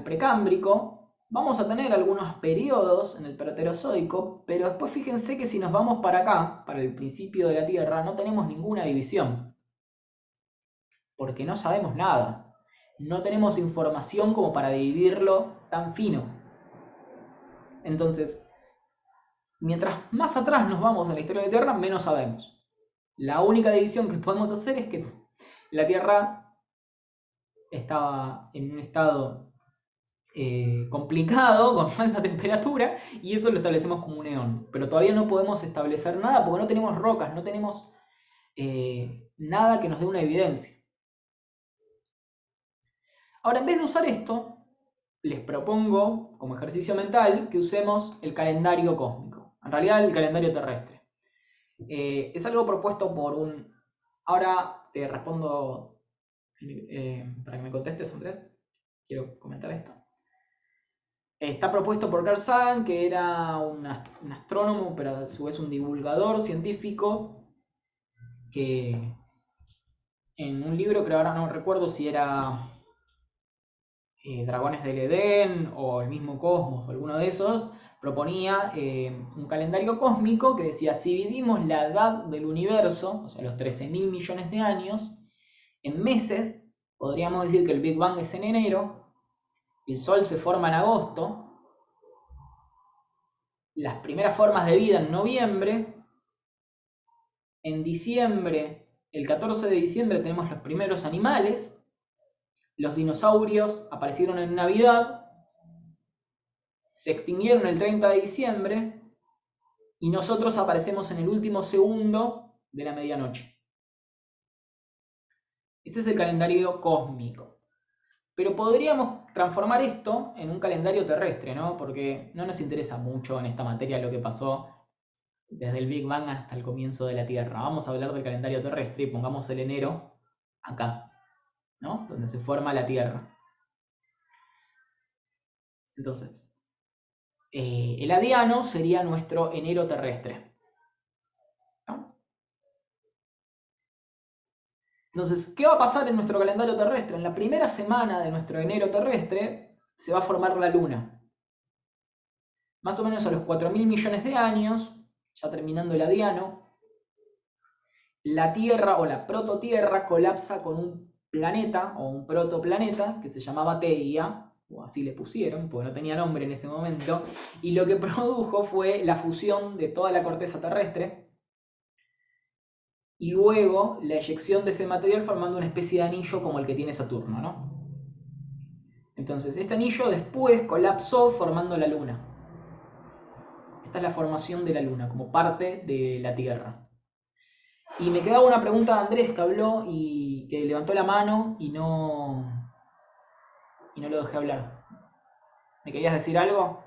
Precámbrico, vamos a tener algunos periodos en el Proterozoico, pero después fíjense que si nos vamos para acá, para el principio de la Tierra, no tenemos ninguna división, porque no sabemos nada. No tenemos información como para dividirlo tan fino. Entonces, mientras más atrás nos vamos en la historia de la Tierra, menos sabemos. La única división que podemos hacer es que la Tierra estaba en un estado complicado, con alta temperatura, y eso lo establecemos como un eón. Pero todavía no podemos establecer nada porque no tenemos rocas, no tenemos nada que nos dé una evidencia. Ahora, en vez de usar esto, les propongo como ejercicio mental que usemos el calendario cósmico. En realidad el calendario terrestre. Es algo propuesto por un... Ahora te respondo para que me contestes, Andrés. Quiero comentar esto. Está propuesto por Carl Sagan, que era un astrónomo, pero a su vez un divulgador científico, que en un libro, creo ahora no recuerdo si era Dragones del Edén o el mismo Cosmos o alguno de esos, proponía un calendario cósmico que decía: si dividimos la edad del universo, o sea, los 13.000 millones de años, en meses, podríamos decir que el Big Bang es en enero, el Sol se forma en agosto, las primeras formas de vida en noviembre, en diciembre, el 14 de diciembre tenemos los primeros animales, los dinosaurios aparecieron en Navidad, se extinguieron el 30 de diciembre y nosotros aparecemos en el último segundo de la medianoche. Este es el calendario cósmico. Pero podríamos transformar esto en un calendario terrestre, ¿no? Porque no nos interesa mucho en esta materia lo que pasó desde el Big Bang hasta el comienzo de la Tierra. Vamos a hablar del calendario terrestre y pongamos el enero acá, ¿no? Donde se forma la Tierra. Entonces, el adiano sería nuestro enero terrestre, ¿no? Entonces, ¿qué va a pasar en nuestro calendario terrestre? En la primera semana de nuestro enero terrestre se va a formar la Luna. Más o menos a los 4.000 millones de años, ya terminando el adiano, la Tierra o la prototierra colapsa con un planeta o un protoplaneta que se llamaba Teia, o así le pusieron, porque no tenía nombre en ese momento, y lo que produjo fue la fusión de toda la corteza terrestre y luego la eyección de ese material formando una especie de anillo como el que tiene Saturno, ¿no? Entonces, este anillo después colapsó formando la Luna. Esta es la formación de la Luna como parte de la Tierra. Y me quedaba una pregunta de Andrés, que habló y que levantó la mano y no lo dejé hablar. ¿Me querías decir algo?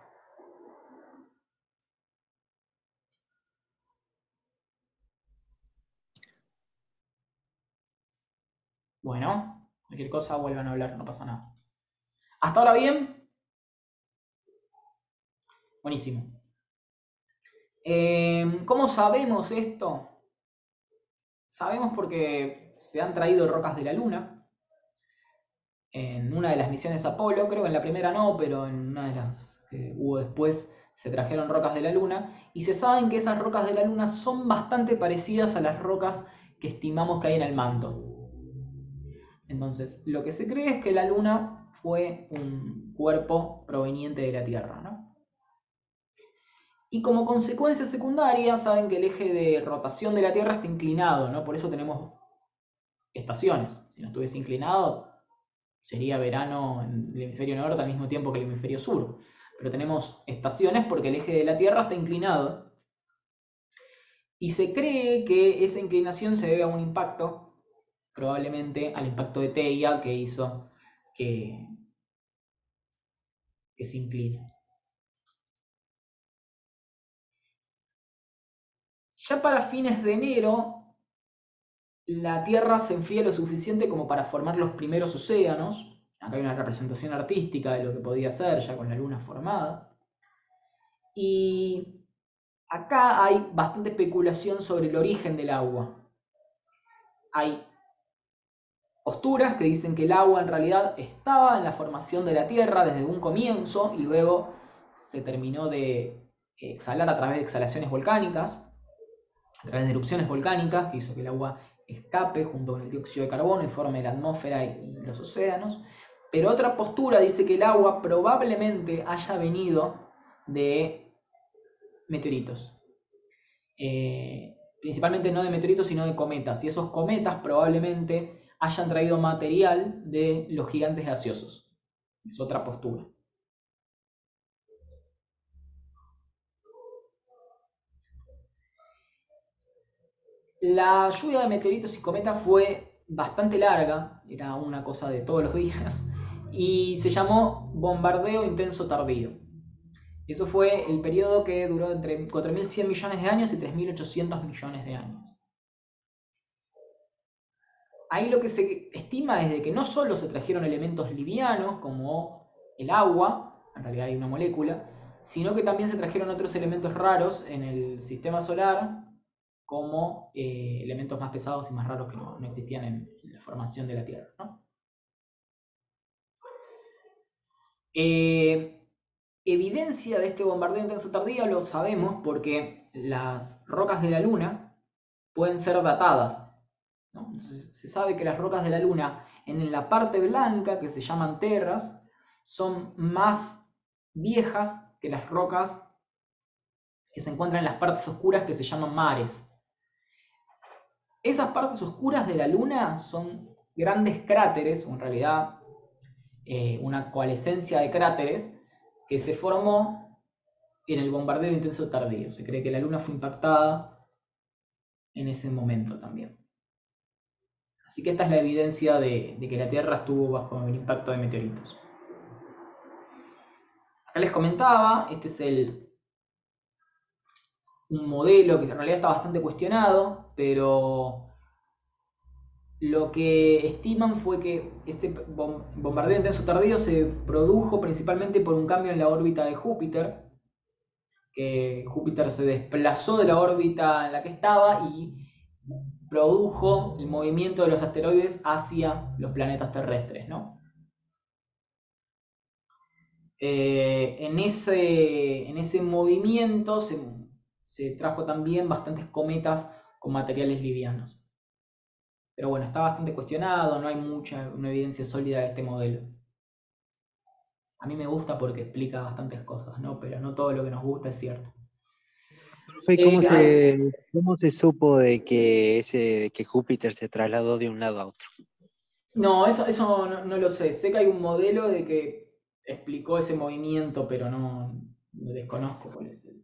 Bueno, cualquier cosa vuelvan a hablar, no pasa nada. ¿Hasta ahora bien? Buenísimo. ¿Cómo sabemos esto? Sabemos porque se han traído rocas de la Luna. En una de las misiones Apolo, creo que en la primera no, pero en una de las que hubo después se trajeron rocas de la Luna. Y se saben que esas rocas de la Luna son bastante parecidas a las rocas que estimamos que hay en el manto. Entonces, lo que se cree es que la Luna fue un cuerpo proveniente de la Tierra, ¿no? Y como consecuencia secundaria, saben que el eje de rotación de la Tierra está inclinado, ¿no? Por eso tenemos estaciones. Si no estuviese inclinado, sería verano en el hemisferio norte al mismo tiempo que el hemisferio sur. pero tenemos estaciones porque el eje de la Tierra está inclinado. Y se cree que esa inclinación se debe a un impacto, probablemente al impacto de Theia, que hizo que se incline. Ya para fines de enero, la Tierra se enfría lo suficiente como para formar los primeros océanos. Acá hay una representación artística de lo que podía ser, ya con la Luna formada. Y acá hay bastante especulación sobre el origen del agua. Hay posturas que dicen que el agua en realidad estaba en la formación de la Tierra desde un comienzo y luego se terminó de exhalar a través de exhalaciones volcánicas, a través de erupciones volcánicas, que hizo que el agua escape junto con el dióxido de carbono y forme la atmósfera y los océanos. Pero otra postura dice que el agua probablemente haya venido de meteoritos. Principalmente no de meteoritos, sino de cometas. Y esos cometas probablemente hayan traído material de los gigantes gaseosos. Es otra postura. La lluvia de meteoritos y cometas fue bastante larga, era una cosa de todos los días, y se llamó bombardeo intenso tardío. Eso fue el periodo que duró entre 4.100 millones de años y 3.800 millones de años. Ahí lo que se estima es de que no solo se trajeron elementos livianos como el agua, en realidad hay una molécula, sino que también se trajeron otros elementos raros en el sistema solar, como elementos más pesados y más raros que no existían en la formación de la Tierra, ¿no? Evidencia de este bombardeo intenso tardío lo sabemos porque las rocas de la Luna pueden ser datadas, ¿no? Entonces, se sabe que las rocas de la Luna en la parte blanca, que se llaman terras, son más viejas que las rocas que se encuentran en las partes oscuras, que se llaman mares. Esas partes oscuras de la Luna son grandes cráteres, o en realidad una coalescencia de cráteres que se formó en el bombardeo intenso tardío. Se cree que la Luna fue impactada en ese momento también. Así que esta es la evidencia de que la Tierra estuvo bajo el impacto de meteoritos. Acá les comentaba, este es un modelo que en realidad está bastante cuestionado, pero lo que estiman fue que este bombardeo intenso tardío se produjo principalmente por un cambio en la órbita de Júpiter, que Júpiter se desplazó de la órbita en la que estaba y produjo el movimiento de los asteroides hacia los planetas terrestres, ¿no? En ese movimiento se trajo también bastantes cometas con materiales livianos. Pero bueno, está bastante cuestionado, no hay una evidencia sólida de este modelo. A mí me gusta porque explica bastantes cosas, ¿no? Pero no todo lo que nos gusta es cierto. Profe, ¿cómo se supo de que Júpiter se trasladó de un lado a otro? No, eso no lo sé. Sé que hay un modelo de que explicó ese movimiento, pero no desconozco cuál es el.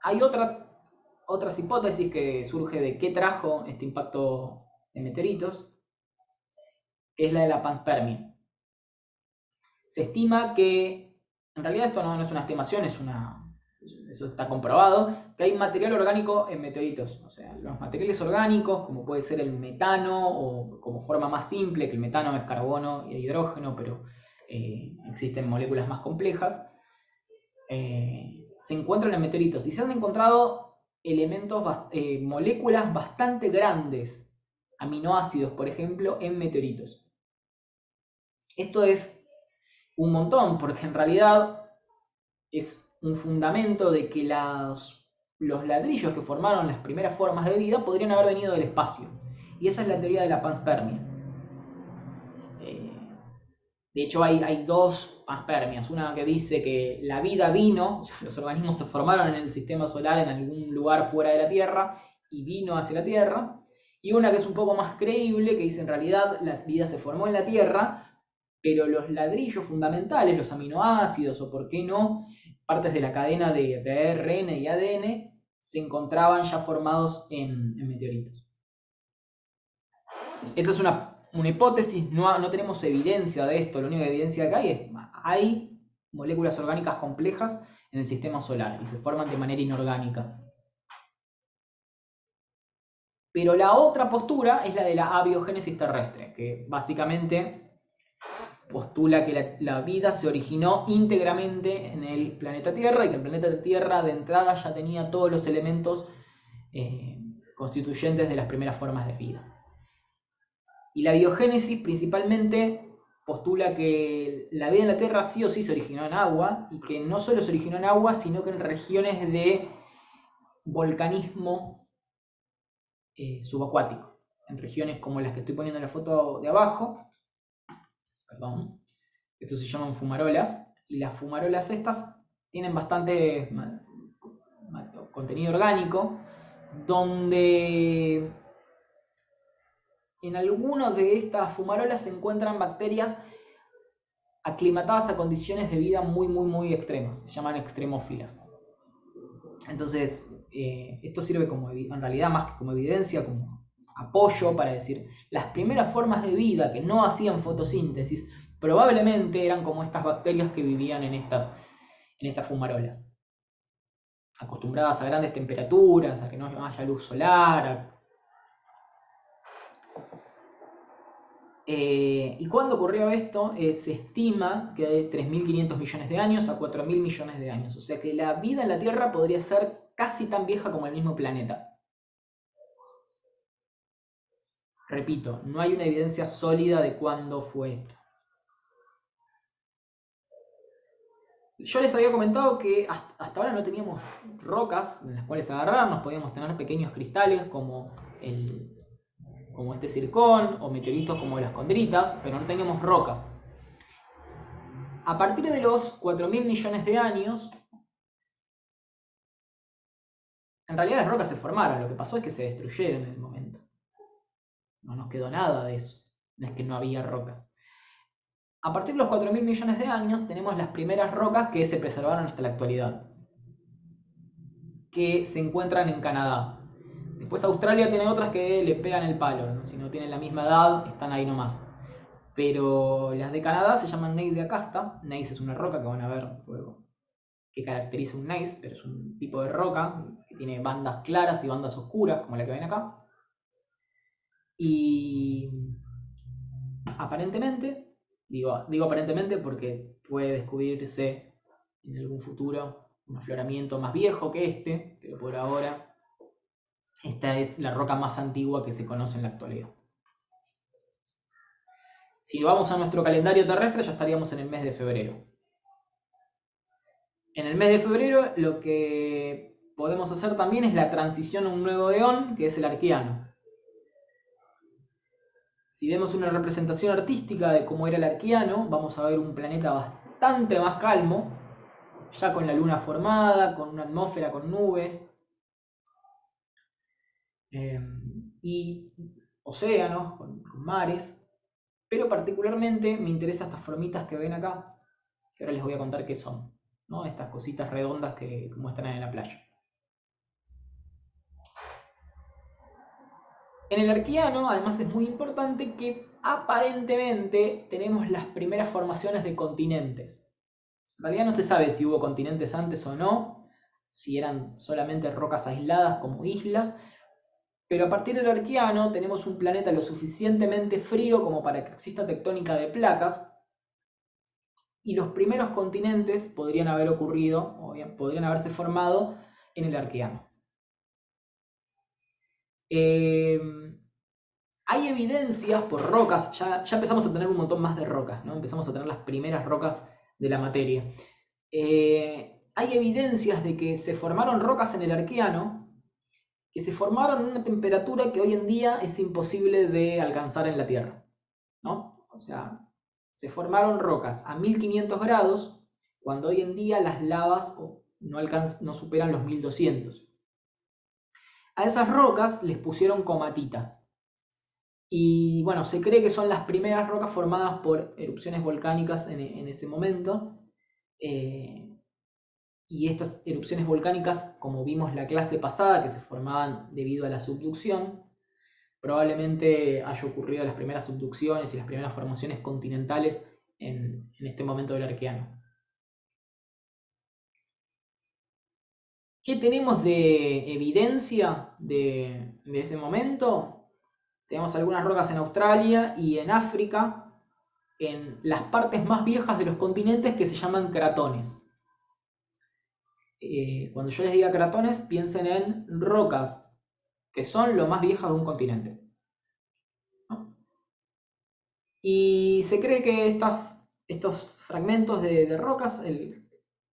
Hay otras hipótesis que surge de qué trajo este impacto de meteoritos, que es la de la panspermia. Se estima que, en realidad esto no es una estimación, eso está comprobado, que hay material orgánico en meteoritos. O sea, los materiales orgánicos, como puede ser el metano, o como forma más simple, que el metano es carbono y hidrógeno, pero existen moléculas más complejas, se encuentran en meteoritos. Y se han encontrado moléculas bastante grandes, aminoácidos, por ejemplo, en meteoritos. Esto es un montón, porque en realidad es un fundamento de que los ladrillos que formaron las primeras formas de vida podrían haber venido del espacio. Y esa es la teoría de la panspermia. De hecho, hay dos panspermias. Una que dice que la vida vino, o sea, los organismos se formaron en el sistema solar en algún lugar fuera de la Tierra y vino hacia la Tierra. y una que es un poco más creíble, que dice en realidad la vida se formó en la Tierra, pero los ladrillos fundamentales, los aminoácidos o por qué no, partes de la cadena de ARN y ADN, se encontraban ya formados en meteoritos. Esa es una hipótesis, no tenemos evidencia de esto, la única evidencia que hay moléculas orgánicas complejas en el sistema solar y se forman de manera inorgánica. Pero la otra postura es la de la abiogénesis terrestre, que básicamente postula que la vida se originó íntegramente en el planeta Tierra y que el planeta Tierra de entrada ya tenía todos los elementos constituyentes de las primeras formas de vida. Y la biogénesis principalmente postula que la vida en la Tierra sí o sí se originó en agua, y que no solo se originó en agua, sino que en regiones de volcanismo subacuático, en regiones como las que estoy poniendo en la foto de abajo. Perdón. Estos se llaman fumarolas, y las fumarolas estas tienen bastante contenido orgánico, donde en algunas de estas fumarolas se encuentran bacterias aclimatadas a condiciones de vida muy, muy, muy extremas. Se llaman extremófilas. Entonces, esto sirve como, en realidad, más que como evidencia, como apoyo para decir, las primeras formas de vida que no hacían fotosíntesis probablemente eran como estas bacterias que vivían en estas fumarolas, acostumbradas a grandes temperaturas, a que no haya luz solar. ¿Y cuándo ocurrió esto? Se estima que de 3.500 millones de años a 4.000 millones de años. O sea que la vida en la Tierra podría ser casi tan vieja como el mismo planeta. Repito, no hay una evidencia sólida de cuándo fue esto. Yo les había comentado que hasta ahora no teníamos rocas en las cuales agarrarnos, podíamos tener pequeños cristales como este zircón o meteoritos como las condritas, pero no teníamos rocas. A partir de los 4.000 millones de años, en realidad las rocas se formaron, lo que pasó es que se destruyeron en el momento. No nos quedó nada de eso, no es que no había rocas. A partir de los 4.000 millones de años tenemos las primeras rocas que se preservaron hasta la actualidad, que se encuentran en Canadá. Después Australia tiene otras que le pegan el palo, ¿no? Si no tienen la misma edad, están ahí nomás. Pero las de Canadá se llaman gneiss de Acasta. Gneiss es una roca que van a ver luego que caracteriza un gneiss, pero es un tipo de roca que tiene bandas claras y bandas oscuras, como la que ven acá. Y aparentemente, digo aparentemente porque puede descubrirse en algún futuro un afloramiento más viejo que este, pero por ahora esta es la roca más antigua que se conoce en la actualidad. Si lo vamos a nuestro calendario terrestre, ya estaríamos en el mes de febrero. En el mes de febrero lo que podemos hacer también es la transición a un nuevo eón, que es el Arqueano. Si vemos una representación artística de cómo era el Arqueano, vamos a ver un planeta bastante más calmo, ya con la luna formada, con una atmósfera con nubes, y océanos, con mares. Pero particularmente me interesan estas formitas que ven acá, que ahora les voy a contar qué son, ¿no? Estas cositas redondas que muestran en la playa. En el Arqueano, además, es muy importante que aparentemente tenemos las primeras formaciones de continentes. En realidad no se sabe si hubo continentes antes o no, si eran solamente rocas aisladas como islas, pero a partir del Arqueano tenemos un planeta lo suficientemente frío como para que exista tectónica de placas, y los primeros continentes podrían haber ocurrido, o bien, podrían haberse formado en el Arqueano. Hay evidencias por rocas, ya empezamos a tener un montón más de rocas, ¿no? Empezamos a tener las primeras rocas de la materia. Hay evidencias de que se formaron rocas en el Arqueano, que se formaron en una temperatura que hoy en día es imposible de alcanzar en la Tierra, ¿no? O sea, se formaron rocas a 1500 grados, cuando hoy en día las lavas no superan los 1200. A esas rocas les pusieron comatitas. Y bueno, se cree que son las primeras rocas formadas por erupciones volcánicas en ese momento. Y estas erupciones volcánicas, como vimos la clase pasada, que se formaban debido a la subducción, probablemente haya ocurrido las primeras subducciones y las primeras formaciones continentales en este momento del Arqueano. ¿Qué tenemos de evidencia de ese momento? Tenemos algunas rocas en Australia y en África, en las partes más viejas de los continentes que se llaman cratones. Cuando yo les diga cratones, piensen en rocas que son lo más viejas de un continente, ¿no? Y se cree que estos fragmentos de rocas, el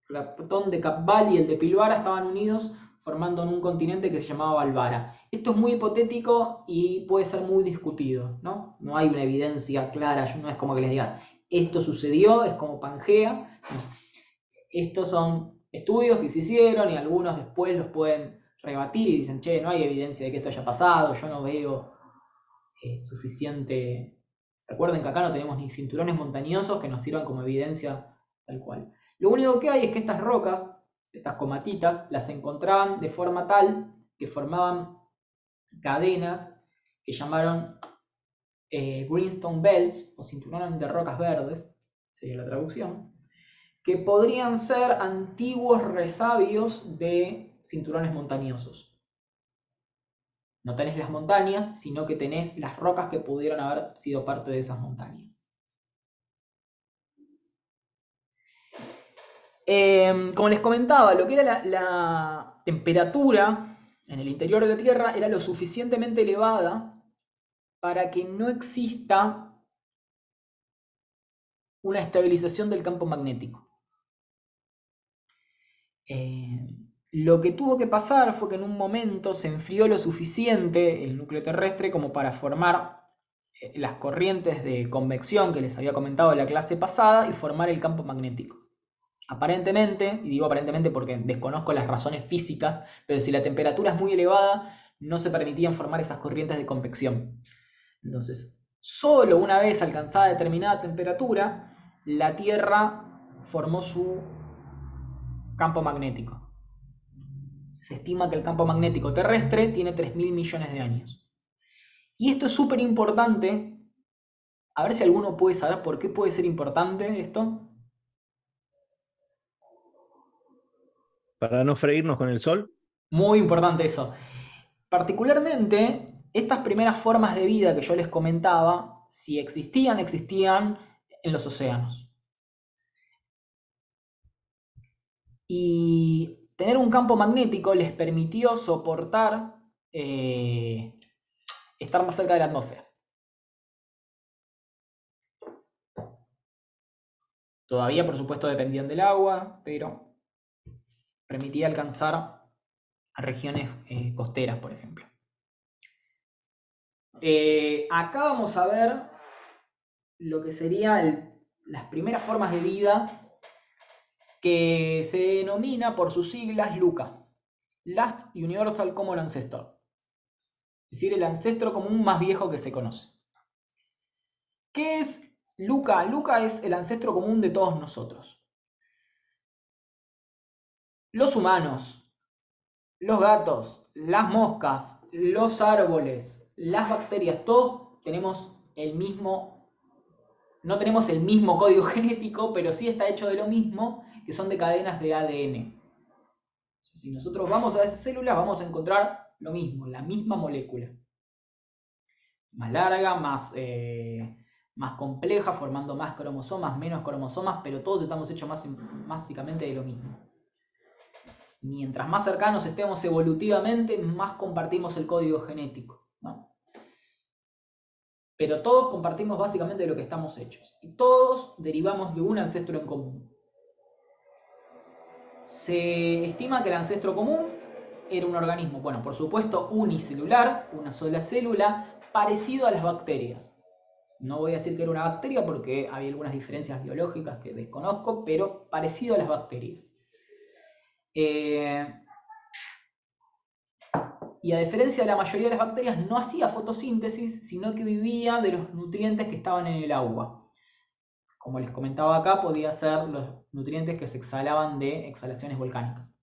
cratón de Cap Valley y el de Pilbara, estaban unidos formando en un continente que se llamaba Balbara. Esto es muy hipotético y puede ser muy discutido, ¿no? No hay una evidencia clara, no es como que les diga, esto sucedió, es como Pangea. No. Estos son estudios que se hicieron y algunos después los pueden rebatir y dicen, che, no hay evidencia de que esto haya pasado, yo no veo suficiente. Recuerden que acá no tenemos ni cinturones montañosos que nos sirvan como evidencia tal cual. Lo único que hay es que estas rocas, estas comatitas, las encontraban de forma tal que formaban cadenas que llamaron Greenstone Belts, o cinturones de rocas verdes, sería la traducción, que podrían ser antiguos resabios de cinturones montañosos. No tenés las montañas, sino que tenés las rocas que pudieron haber sido parte de esas montañas. Como les comentaba, lo que era la temperatura en el interior de la Tierra era lo suficientemente elevada para que no exista una estabilización del campo magnético. Lo que tuvo que pasar fue que en un momento se enfrió lo suficiente el núcleo terrestre como para formar las corrientes de convección que les había comentado en la clase pasada y formar el campo magnético. Aparentemente, y digo aparentemente porque desconozco las razones físicas, pero si la temperatura es muy elevada, no se permitían formar esas corrientes de convección. Entonces, solo una vez alcanzada determinada temperatura, la Tierra formó su campo magnético. Se estima que el campo magnético terrestre tiene 3.000 millones de años. Y esto es súper importante. A ver si alguno puede saber por qué puede ser importante esto. Para no freírnos con el sol. Muy importante eso. Particularmente, estas primeras formas de vida que yo les comentaba, si existían en los océanos. Y tener un campo magnético les permitió soportar estar más cerca de la atmósfera. Todavía, por supuesto, dependían del agua, pero permitía alcanzar a regiones costeras, por ejemplo. Acá vamos a ver lo que serían las primeras formas de vida que se denomina por sus siglas LUCA, Last Universal Common Ancestor, es decir, el ancestro común más viejo que se conoce. ¿Qué es LUCA? LUCA es el ancestro común de todos nosotros. Los humanos, los gatos, las moscas, los árboles, las bacterias, todos tenemos el mismo, no tenemos el mismo código genético, pero sí está hecho de lo mismo, que son de cadenas de ADN. O sea, si nosotros vamos a esas células, vamos a encontrar lo mismo, la misma molécula. Más larga, más compleja, formando más cromosomas, menos cromosomas, pero todos estamos hechos básicamente de lo mismo. Mientras más cercanos estemos evolutivamente, más compartimos el código genético, ¿no? Pero todos compartimos básicamente de lo que estamos hechos. Y todos derivamos de un ancestro en común. Se estima que el ancestro común era un organismo, bueno, por supuesto unicelular, una sola célula, parecido a las bacterias. No voy a decir que era una bacteria porque hay algunas diferencias biológicas que desconozco, pero parecido a las bacterias. y a diferencia de la mayoría de las bacterias no hacía fotosíntesis, sino que vivía de los nutrientes que estaban en el agua. Como les comentaba acá, podía ser los nutrientes que se exhalaban de exhalaciones volcánicas.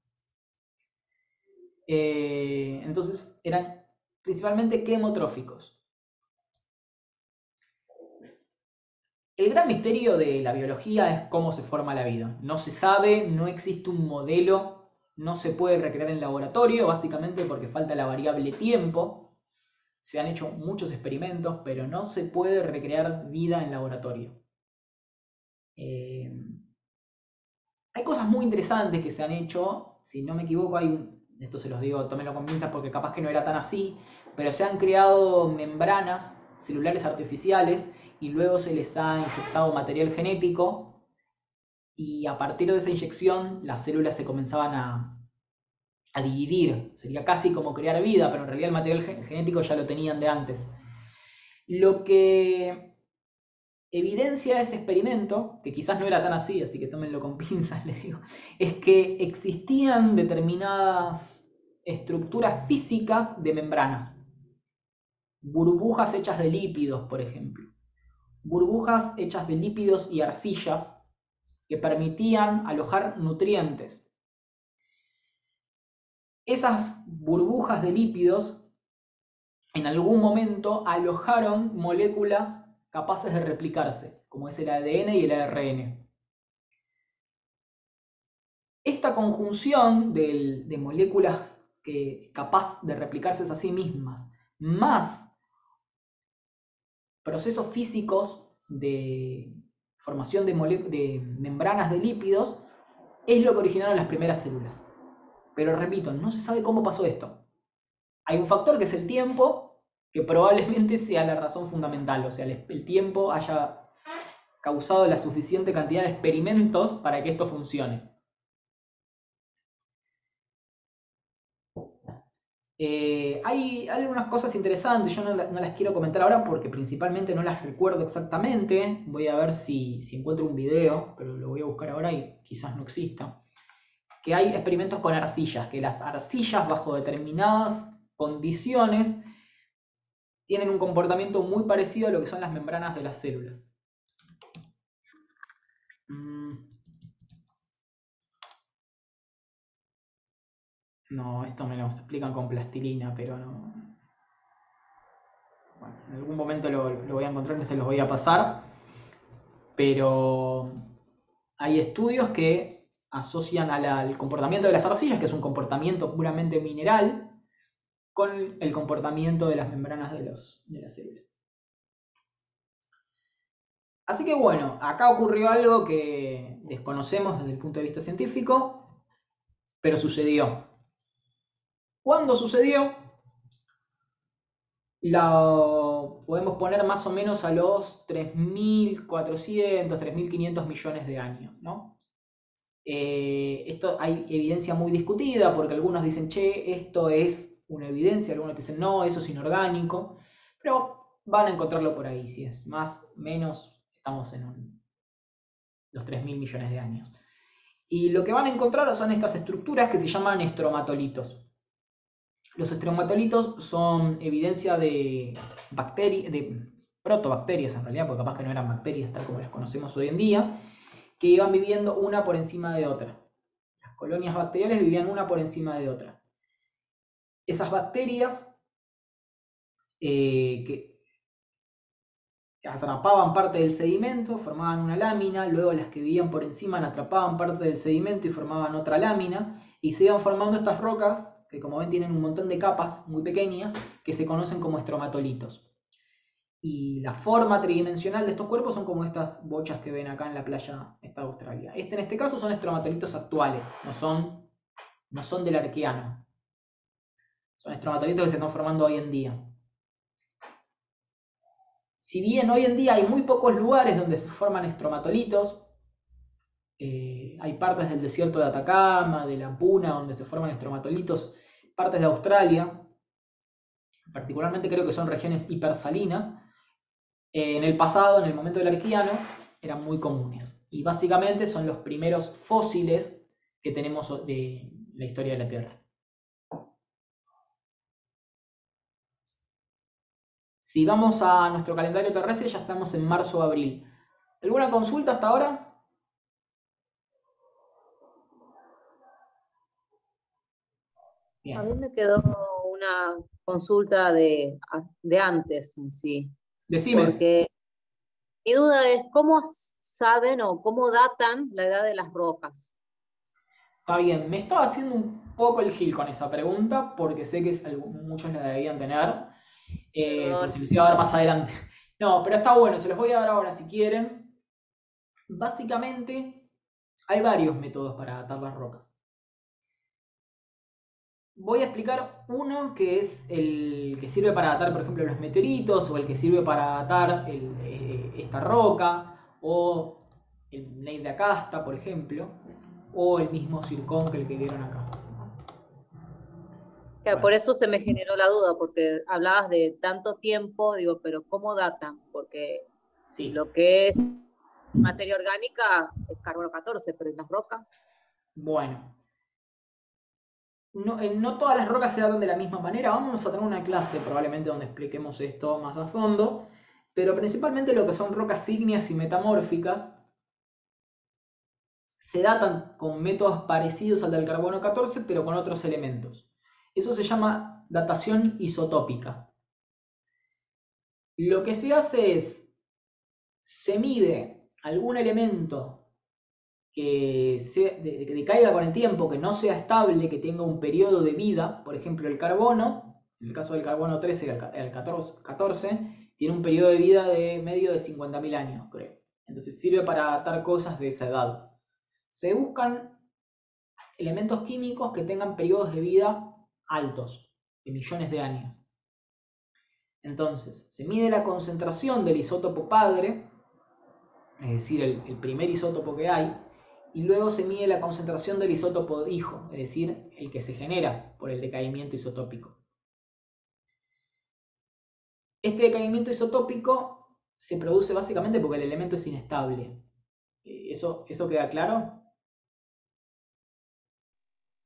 Entonces eran principalmente quemotróficos. El gran misterio de la biología es cómo se forma la vida. No se sabe, no existe un modelo, no se puede recrear en laboratorio, básicamente porque falta la variable tiempo. Se han hecho muchos experimentos, pero no se puede recrear vida en laboratorio. Hay cosas muy interesantes que se han hecho, si no me equivoco, esto se los digo, tómenlo con pinzas porque capaz que no era tan así, pero se han creado membranas celulares artificiales y luego se les ha inyectado material genético y a partir de esa inyección las células se comenzaban a dividir. Sería casi como crear vida, pero en realidad el material genético ya lo tenían de antes. Lo que evidencia ese experimento, que quizás no era tan así que tómenlo con pinzas, les digo, es que existían determinadas estructuras físicas de membranas. Burbujas hechas de lípidos, por ejemplo. Burbujas hechas de lípidos y arcillas que permitían alojar nutrientes. Esas burbujas de lípidos en algún momento alojaron moléculas capaces de replicarse, como es el ADN y el ARN. Esta conjunción de moléculas capaz de replicarse a sí mismas, más procesos físicos de formación de membranas de lípidos, es lo que originaron las primeras células. Pero repito, no se sabe cómo pasó esto. Hay un factor que es el tiempo, que probablemente sea la razón fundamental, o sea, el tiempo haya causado la suficiente cantidad de experimentos para que esto funcione. Hay algunas cosas interesantes, yo no las quiero comentar ahora porque principalmente no las recuerdo exactamente. Voy a ver si encuentro un video, pero lo voy a buscar ahora y quizás no exista. Que hay experimentos con arcillas, que las arcillas bajo determinadas condiciones tienen un comportamiento muy parecido a lo que son las membranas de las células. No, esto me lo explican con plastilina, pero no. Bueno, en algún momento lo voy a encontrar y se los voy a pasar. Pero hay estudios que asocian al comportamiento de las arcillas, que es un comportamiento puramente mineral, con el comportamiento de las membranas de las células. Así que bueno, acá ocurrió algo que desconocemos desde el punto de vista científico, pero sucedió. ¿Cuándo sucedió? Lo podemos poner más o menos a los 3.400, 3.500 millones de años, ¿no? Esto hay evidencia muy discutida porque algunos dicen, che, esto es una evidencia, algunos dicen, no, eso es inorgánico, pero van a encontrarlo por ahí, si es más o menos, estamos en los 3.000 millones de años. Y lo que van a encontrar son estas estructuras que se llaman estromatolitos. Los estromatolitos son evidencia de protobacterias en realidad, porque capaz que no eran bacterias tal como las conocemos hoy en día, que iban viviendo una por encima de otra. Las colonias bacteriales vivían una por encima de otra. Esas bacterias que atrapaban parte del sedimento, formaban una lámina, luego las que vivían por encima atrapaban parte del sedimento y formaban otra lámina, y se iban formando estas rocas que, como ven, tienen un montón de capas muy pequeñas que se conocen como estromatolitos. Y la forma tridimensional de estos cuerpos son como estas bochas que ven acá en la playa de Australia. En este caso son estromatolitos actuales, no son del Arqueano. Son estromatolitos que se están formando hoy en día. Si bien hoy en día hay muy pocos lugares donde se forman estromatolitos, hay partes del desierto de Atacama, de la Puna, donde se forman estromatolitos, partes de Australia, particularmente creo que son regiones hipersalinas. En el pasado, en el momento del Arqueano, eran muy comunes. Y básicamente son los primeros fósiles que tenemos de la historia de la Tierra. Si vamos a nuestro calendario terrestre, ya estamos en marzo o abril. ¿Alguna consulta hasta ahora? A Bien. mí me quedó una consulta de antes en sí, Decime. porque mi duda es cómo saben o cómo datan la edad de las rocas. Está bien, me estaba haciendo un poco el gil con esa pregunta, porque sé que muchos la debían tener, por si les iba a dar más adelante. No, pero está bueno, se los voy a dar ahora si quieren. Básicamente, hay varios métodos para datar las rocas. Voy a explicar uno que es el que sirve para datar, por ejemplo, los meteoritos, o el que sirve para datar esta roca, o el Neif de Acasta, por ejemplo, o el mismo zircón que el que vieron acá. Bueno. Por eso se me generó la duda, porque hablabas de tanto tiempo, digo, pero ¿cómo datan? Porque sí, lo que es materia orgánica es carbono 14, pero ¿en las rocas? Bueno. No todas las rocas se datan de la misma manera. Vamos a tener una clase probablemente donde expliquemos esto más a fondo, pero principalmente lo que son rocas ígneas y metamórficas se datan con métodos parecidos al del carbono 14, pero con otros elementos. Eso se llama datación isotópica. Lo que se hace es, se mide algún elemento que decaiga con el tiempo, que no sea estable, que tenga un periodo de vida. Por ejemplo, el carbono, en el caso del carbono 13 y el 14, tiene un periodo de vida de medio de 50.000 años, creo. Entonces sirve para datar cosas de esa edad. Se buscan elementos químicos que tengan periodos de vida altos, de millones de años. Entonces, se mide la concentración del isótopo padre, es decir, el primer isótopo que hay, y luego se mide la concentración del isótopo hijo, es decir, el que se genera por el decaimiento isotópico. Este decaimiento isotópico se produce básicamente porque el elemento es inestable. ¿Eso queda claro?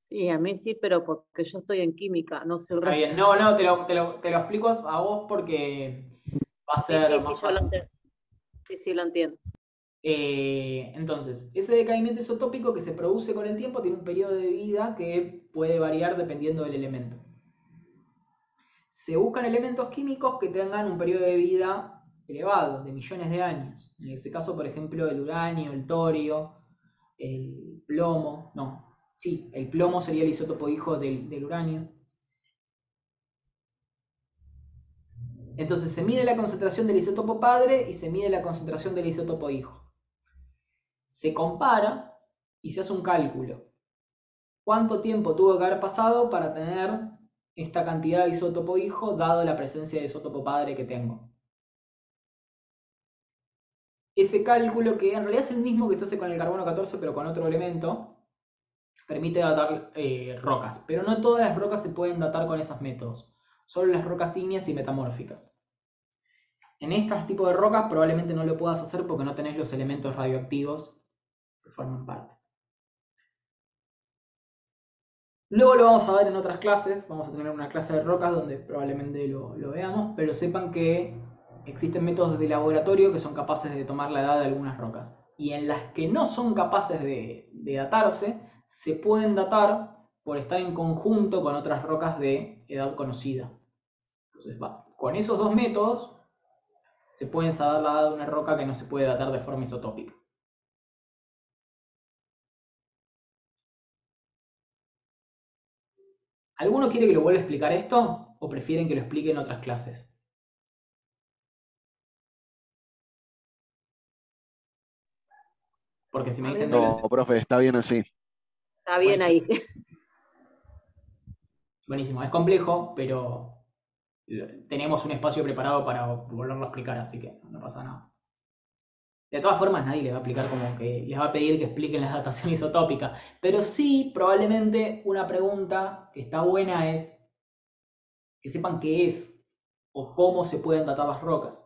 Sí, a mí sí, pero porque yo estoy en química, no sé el resto. Bien. No, te lo explico a vos porque va a ser más fácil. Sí, lo entiendo. Entonces, ese decaimiento isotópico que se produce con el tiempo tiene un periodo de vida que puede variar dependiendo del elemento. Se buscan elementos químicos que tengan un periodo de vida elevado, de millones de años. En ese caso, por ejemplo, el uranio, el torio, el plomo. No, sí, el plomo sería el isótopo hijo del uranio. Entonces se mide la concentración del isótopo padre y se mide la concentración del isótopo hijo. Se compara y se hace un cálculo. ¿Cuánto tiempo tuvo que haber pasado para tener esta cantidad de isótopo hijo dado la presencia de isótopo padre que tengo? Ese cálculo, que en realidad es el mismo que se hace con el carbono 14 pero con otro elemento, permite datar rocas. Pero no todas las rocas se pueden datar con esos métodos. Solo las rocas ígneas y metamórficas. En estos tipos de rocas probablemente no lo puedas hacer porque no tenés los elementos radioactivos que forman parte. Luego lo vamos a ver en otras clases, vamos a tener una clase de rocas donde probablemente lo veamos, pero sepan que existen métodos de laboratorio que son capaces de tomar la edad de algunas rocas. Y en las que no son capaces de datarse, se pueden datar por estar en conjunto con otras rocas de edad conocida. Entonces, con esos dos métodos se pueden saber la edad de una roca que no se puede datar de forma isotópica. ¿Alguno quiere que lo vuelva a explicar esto o prefieren que lo explique en otras clases? Porque si me dicen... No, profe, está bien así. Está bien ahí. Buenísimo, es complejo, pero tenemos un espacio preparado para volverlo a explicar, así que no pasa nada. De todas formas, nadie les va a explicar como que les va a pedir que expliquen la datación isotópica, pero sí, probablemente una pregunta que está buena es que sepan qué es o cómo se pueden datar las rocas.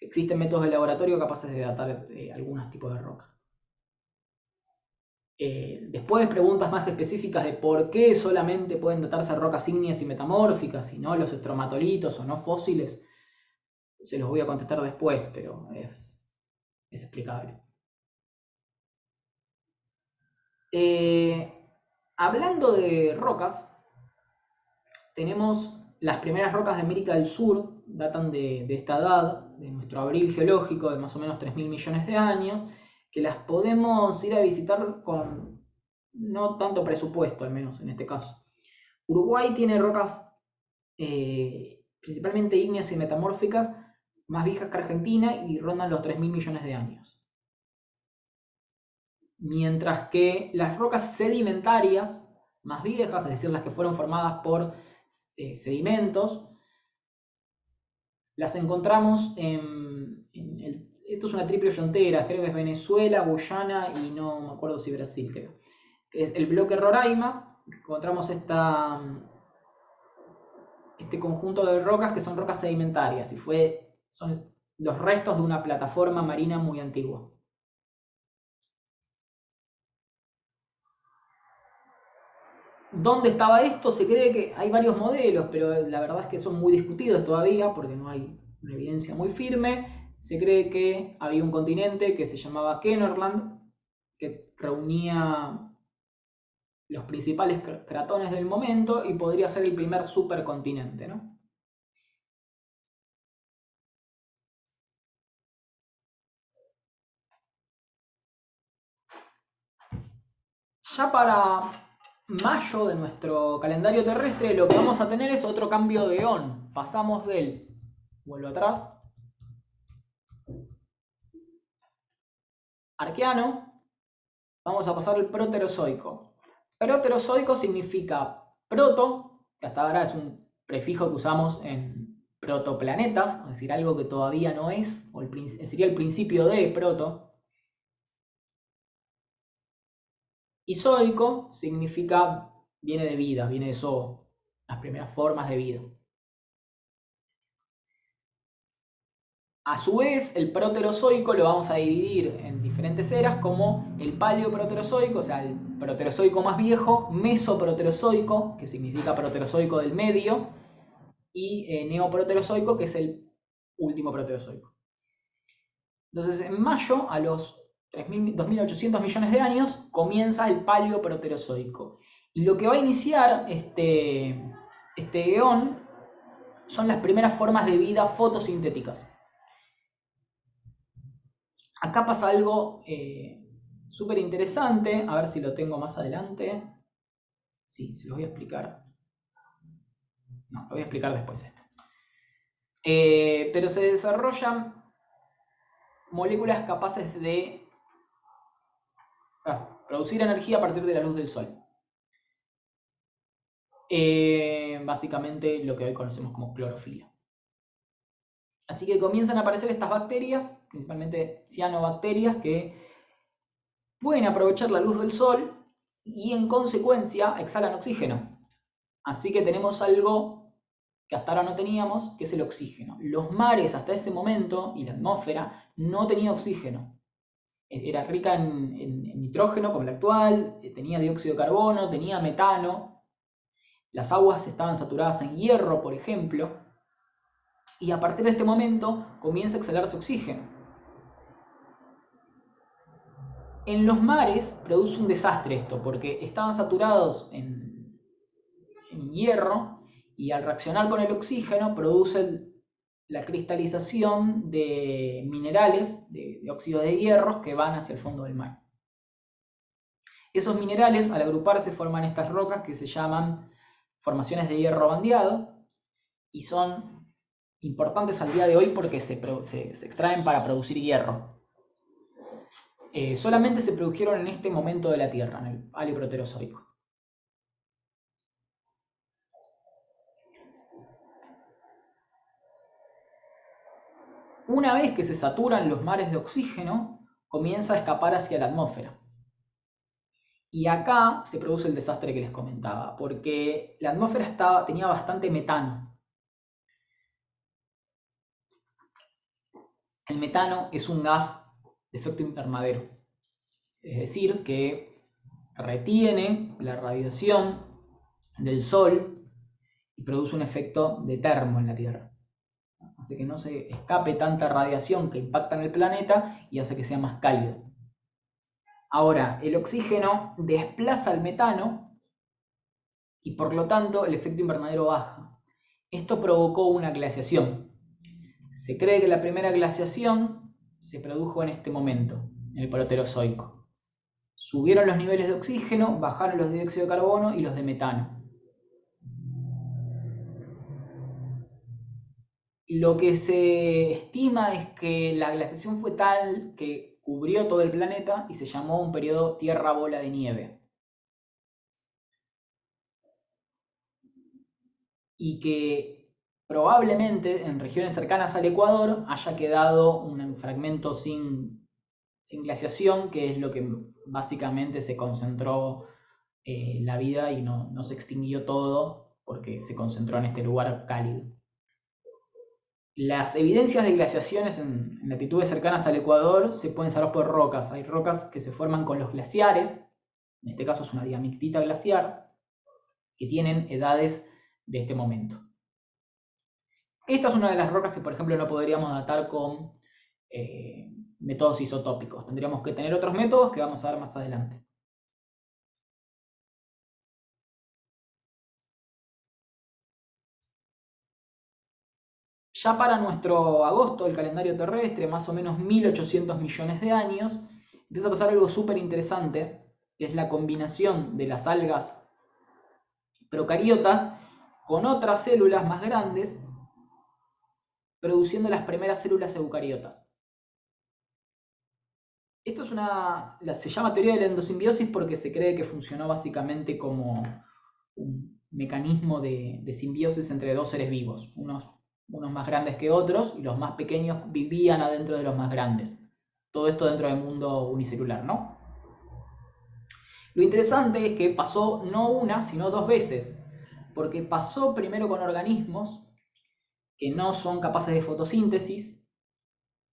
Existen métodos de laboratorio capaces de datar algunos tipos de rocas. Después preguntas más específicas de por qué solamente pueden datarse rocas ígneas y metamórficas y no los estromatolitos o no fósiles. Se los voy a contestar después, pero es explicable. Hablando de rocas, tenemos las primeras rocas de América del Sur, datan de esta edad, de nuestro abril geológico de más o menos 3.000 millones de años, que las podemos ir a visitar con no tanto presupuesto, al menos en este caso. Uruguay tiene rocas principalmente ígneas y metamórficas más viejas que Argentina y rondan los 3.000 millones de años. Mientras que las rocas sedimentarias más viejas, es decir, las que fueron formadas por sedimentos, las encontramos esto es una triple frontera, creo que es Venezuela, Guyana y no me acuerdo si Brasil, creo. Es el bloque Roraima, encontramos este conjunto de rocas que son rocas sedimentarias y son los restos de una plataforma marina muy antigua. ¿Dónde estaba esto? Se cree que hay varios modelos, pero la verdad es que son muy discutidos todavía porque no hay una evidencia muy firme. Se cree que había un continente que se llamaba Kenorland, que reunía los principales cratones del momento y podría ser el primer supercontinente, ¿no? Ya para mayo de nuestro calendario terrestre lo que vamos a tener es otro cambio de eón. Pasamos del, vuelvo atrás, Arqueano, vamos a pasar al Proterozoico. Proterozoico significa proto, que hasta ahora es un prefijo que usamos en protoplanetas, es decir, algo que todavía no es, o sería el principio de proto. Y zoico significa, viene de vida, viene de zoo, las primeras formas de vida. A su vez, el proterozoico lo vamos a dividir en diferentes eras como el paleoproterozoico, o sea, el proterozoico más viejo, mesoproterozoico, que significa proterozoico del medio, y neoproterozoico, que es el último proterozoico. Entonces, en mayo, a los 2.800 millones de años, comienza el paleoproterozoico. Y lo que va a iniciar este eón son las primeras formas de vida fotosintéticas. Acá pasa algo súper interesante, a ver si lo tengo más adelante. Sí, se los voy a explicar. No, lo voy a explicar después esto. Pero se desarrollan moléculas capaces de producir energía a partir de la luz del sol. Básicamente lo que hoy conocemos como clorofila. Así que comienzan a aparecer estas bacterias, principalmente cianobacterias, que pueden aprovechar la luz del sol y en consecuencia exhalan oxígeno. Así que tenemos algo que hasta ahora no teníamos, que es el oxígeno. Los mares hasta ese momento y la atmósfera no tenía oxígeno. Era rica en nitrógeno como la actual, tenía dióxido de carbono, tenía metano. Las aguas estaban saturadas en hierro, por ejemplo. Y a partir de este momento comienza a exhalarse oxígeno. En los mares produce un desastre esto, porque estaban saturados en hierro y al reaccionar con el oxígeno produce la cristalización de minerales, de óxido de hierro, que van hacia el fondo del mar. Esos minerales, al agruparse, forman estas rocas que se llaman formaciones de hierro bandeado y son importantes al día de hoy porque se extraen para producir hierro. Solamente se produjeron en este momento de la Tierra, en el Paleoproterozoico. Una vez que se saturan los mares de oxígeno, comienza a escapar hacia la atmósfera. Y acá se produce el desastre que les comentaba, porque la atmósfera tenía bastante metano. El metano es un gas de efecto invernadero, es decir, que retiene la radiación del sol y produce un efecto de termo en la Tierra. Hace que no se escape tanta radiación que impacta en el planeta y hace que sea más cálido. Ahora, el oxígeno desplaza el metano y por lo tanto el efecto invernadero baja. Esto provocó una glaciación. Se cree que la primera glaciación se produjo en este momento, en el Proterozoico. Subieron los niveles de oxígeno, bajaron los de dióxido de carbono y los de metano. Lo que se estima es que la glaciación fue tal que cubrió todo el planeta y se llamó un periodo Tierra Bola de Nieve. Y que probablemente en regiones cercanas al Ecuador haya quedado un fragmento sin glaciación, que es lo que básicamente se concentró la vida y no se extinguió todo porque se concentró en este lugar cálido. Las evidencias de glaciaciones en latitudes cercanas al Ecuador se pueden saber por rocas. Hay rocas que se forman con los glaciares, en este caso es una diamictita glaciar, que tienen edades de este momento. Esta es una de las rocas que, por ejemplo, no podríamos datar con métodos isotópicos. Tendríamos que tener otros métodos que vamos a ver más adelante. Ya para nuestro agosto, el calendario terrestre, más o menos 1800 millones de años, empieza a pasar algo súper interesante, que es la combinación de las algas procariotas con otras células más grandes, produciendo las primeras células eucariotas. Esto se llama teoría de la endosimbiosis porque se cree que funcionó básicamente como un mecanismo de simbiosis entre dos seres vivos, unos más grandes que otros, y los más pequeños vivían adentro de los más grandes. Todo esto dentro del mundo unicelular, ¿no? Lo interesante es que pasó no una, sino dos veces, porque pasó primero con organismos que no son capaces de fotosíntesis,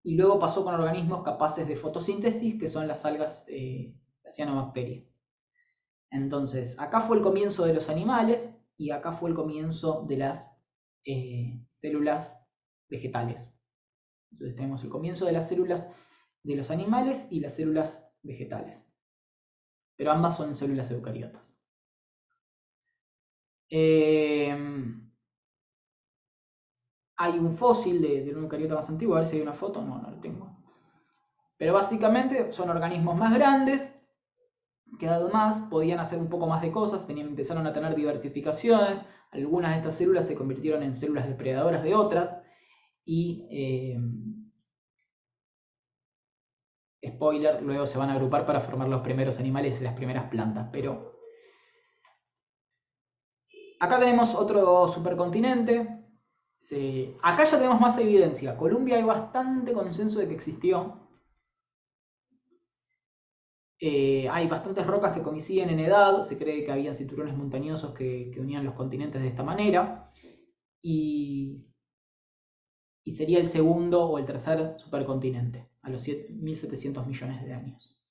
y luego pasó con organismos capaces de fotosíntesis, que son las algas la cianobacteria. Entonces, acá fue el comienzo de los animales, y acá fue el comienzo de las células vegetales. Entonces tenemos el comienzo de las células de los animales y las células vegetales. Pero ambas son células eucariotas. Hay un fósil de un eucariota más antiguo, a ver si hay una foto, no lo tengo. Pero básicamente son organismos más grandes, que además podían hacer un poco más de cosas, empezaron a tener diversificaciones, algunas de estas células se convirtieron en células depredadoras de otras, y, spoiler, luego se van a agrupar para formar los primeros animales y las primeras plantas. Pero acá tenemos otro supercontinente. Acá ya tenemos más evidencia. Colombia hay bastante consenso de que existió. Hay bastantes rocas que coinciden en edad. Se cree que habían cinturones montañosos que unían los continentes de esta manera. Y sería el segundo o el tercer supercontinente, a los 1700 millones de años.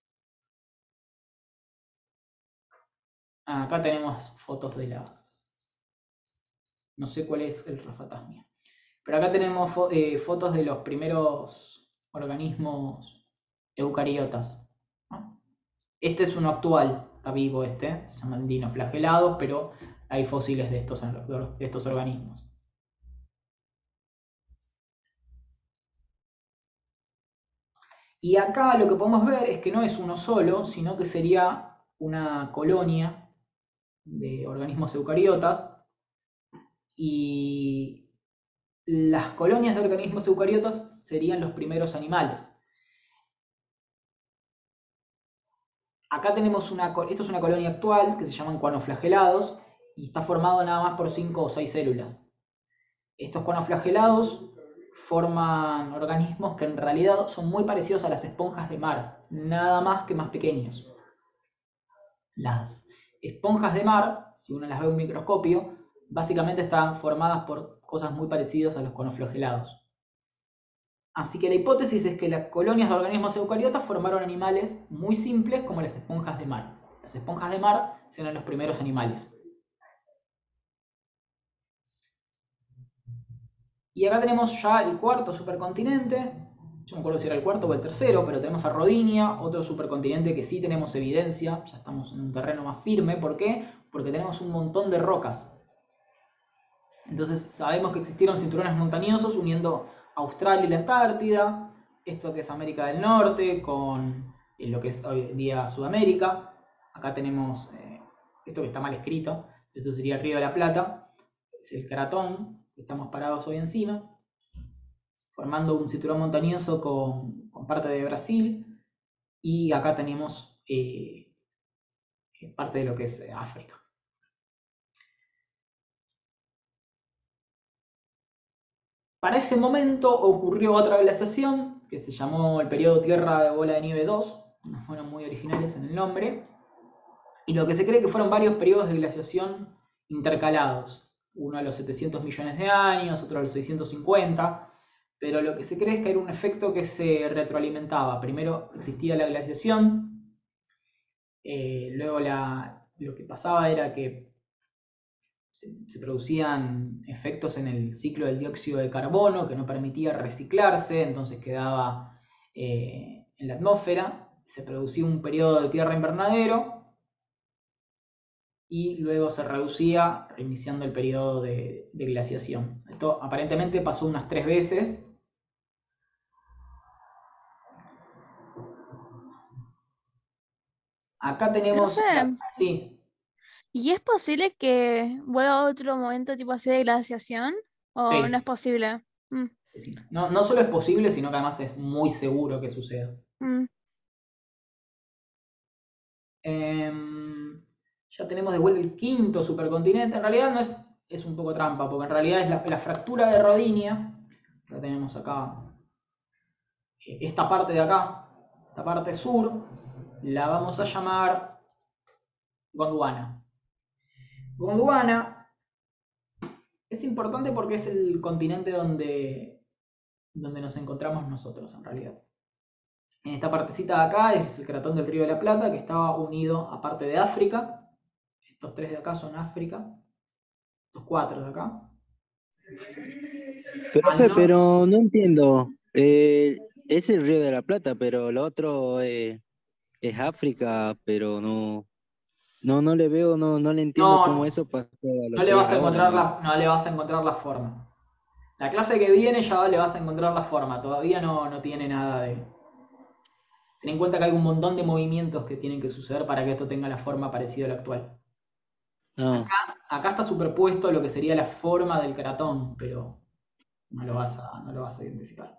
Acá tenemos fotos de las... No sé cuál es el Rafatasmia. Pero acá tenemos fotos de los primeros organismos eucariotas, ¿no? Este es uno actual, está vivo se llaman dinoflagelados, pero hay fósiles de estos organismos. Y acá lo que podemos ver es que no es uno solo, sino que sería una colonia de organismos eucariotas, y las colonias de organismos eucariotas serían los primeros animales. Acá tenemos esto es una colonia actual que se llaman cuanoflagelados y está formado nada más por 5 o 6 células. Estos cuanoflagelados forman organismos que en realidad son muy parecidos a las esponjas de mar, nada más que más pequeños. Las esponjas de mar, si uno las ve en un microscopio, básicamente están formadas por cosas muy parecidas a los cuanoflagelados. Así que la hipótesis es que las colonias de organismos eucariotas formaron animales muy simples como las esponjas de mar. Las esponjas de mar serán los primeros animales. Y acá tenemos ya el cuarto supercontinente. Yo no me acuerdo si era el cuarto o el tercero, pero tenemos a Rodinia, otro supercontinente que sí tenemos evidencia. Ya estamos en un terreno más firme. ¿Por qué? Porque tenemos un montón de rocas. Entonces sabemos que existieron cinturones montañosos uniendo Australia y la Antártida. Esto que es América del Norte con lo que es hoy en día Sudamérica. Acá tenemos esto que está mal escrito. Esto sería el Río de la Plata. Es el Cratón. Estamos parados hoy encima, formando un cinturón montañoso con parte de Brasil, y acá tenemos parte de lo que es África. Para ese momento ocurrió otra glaciación que se llamó el periodo Tierra de Bola de Nieve 2, no fueron muy originales en el nombre, y lo que se cree que fueron varios periodos de glaciación intercalados. Uno a los 700 millones de años, otro a los 650, pero lo que se cree es que era un efecto que se retroalimentaba. Primero existía la glaciación, luego lo que pasaba era que se producían efectos en el ciclo del dióxido de carbono que no permitía reciclarse, entonces quedaba en la atmósfera, se producía un periodo de tierra invernadero, y luego se reducía reiniciando el periodo de glaciación. Esto aparentemente pasó unas 3 veces. Acá tenemos... Profe, Sí, ¿y es posible que vuelva a otro momento tipo así de glaciación? ¿O sí, no es posible? sí. No solo es posible, sino que además es muy seguro que suceda. Mm. Ya tenemos de vuelta el quinto supercontinente. En realidad no es un poco trampa, porque en realidad es la fractura de Rodinia. La tenemos acá. Esta parte de acá, esta parte sur, la vamos a llamar Gondwana. Gondwana es importante porque es el continente donde nos encontramos nosotros en realidad. En esta partecita de acá es el cratón del Río de la Plata, que estaba unido a parte de África. Estos 3 de acá son África. Estos 4 de acá. Profe, pero no entiendo. Es el Río de la Plata, pero el otro es África, pero no le veo, no le entiendo cómo eso pasó a lo No le que es vas a ahora, encontrar ¿no? no le vas a encontrar la forma. La clase que viene ya le vas a encontrar la forma. Todavía no tiene nada de... Ten en cuenta que hay un montón de movimientos que tienen que suceder para que esto tenga la forma parecida a la actual. No. Acá está superpuesto lo que sería la forma del cratón, pero no lo vas a identificar.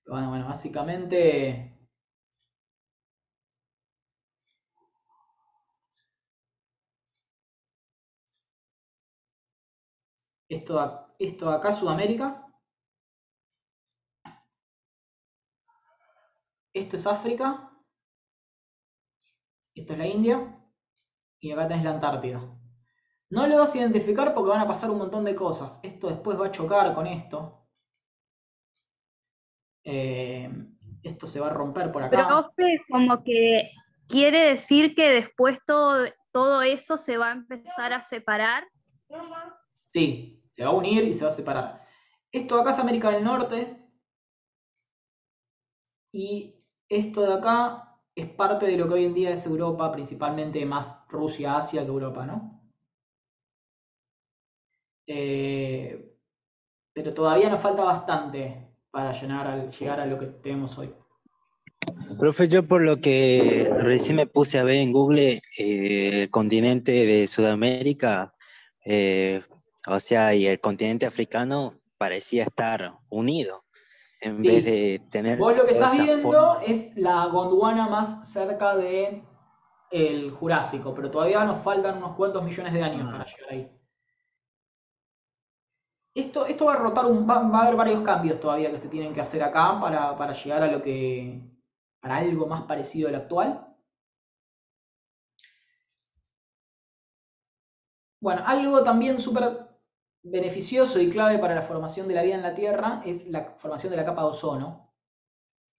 Bueno, básicamente... Esto de acá es Sudamérica. Esto es África. Esto es la India. Y acá tenés la Antártida. No lo vas a identificar porque van a pasar un montón de cosas. Esto después va a chocar con esto. Esto se va a romper por acá. Profe, como que quiere decir que después todo eso se va a empezar a separar. Sí, se va a unir y se va a separar. Esto de acá es América del Norte. Y esto de acá es parte de lo que hoy en día es Europa, principalmente más Rusia, Asia que Europa, ¿no? Pero todavía nos falta bastante para llegar a lo que tenemos hoy. Profe, yo por lo que recién me puse a ver en Google, el continente de Sudamérica, o sea, y el continente africano parecía estar unido, en vez de tener Vos lo que toda estás esa viendo forma. es la Gondwana más cerca del Jurásico, pero todavía nos faltan unos cuantos millones de años para llegar ahí. Esto va a rotar, va a haber varios cambios todavía que se tienen que hacer acá para llegar a para algo más parecido al actual. Bueno, algo también súper beneficioso y clave para la formación de la vida en la Tierra es la formación de la capa de ozono.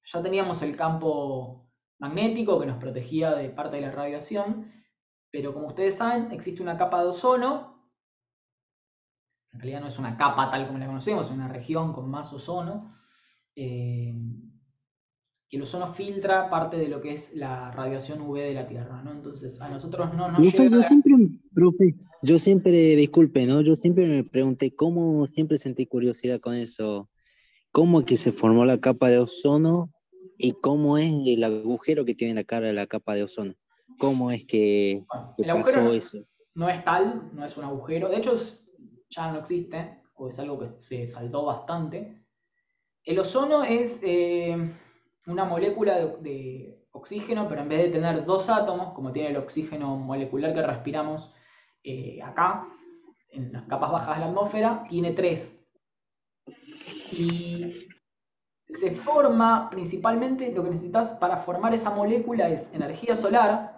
Ya teníamos el campo magnético que nos protegía de parte de la radiación, pero como ustedes saben, existe una capa de ozono en realidad no es una capa tal como la conocemos, es una región con más ozono, y el ozono filtra parte de lo que es la radiación UV de la Tierra, ¿no? Entonces, a nosotros no nos Profe, llega... yo siempre, disculpe, ¿no? Yo siempre me pregunté cómo, siempre sentí curiosidad con eso, cómo es que se formó la capa de ozono y cómo es el agujero que tiene la cara de la capa de ozono. ¿Cómo es que El agujero pasó no, eso? no es tal, no es un agujero, de hecho ya no existe, o es algo que se saldó bastante. El ozono es una molécula de oxígeno, pero en vez de tener 2 átomos, como tiene el oxígeno molecular que respiramos acá, en las capas bajas de la atmósfera, tiene 3. Y se forma principalmente, lo que necesitas para formar esa molécula es energía solar,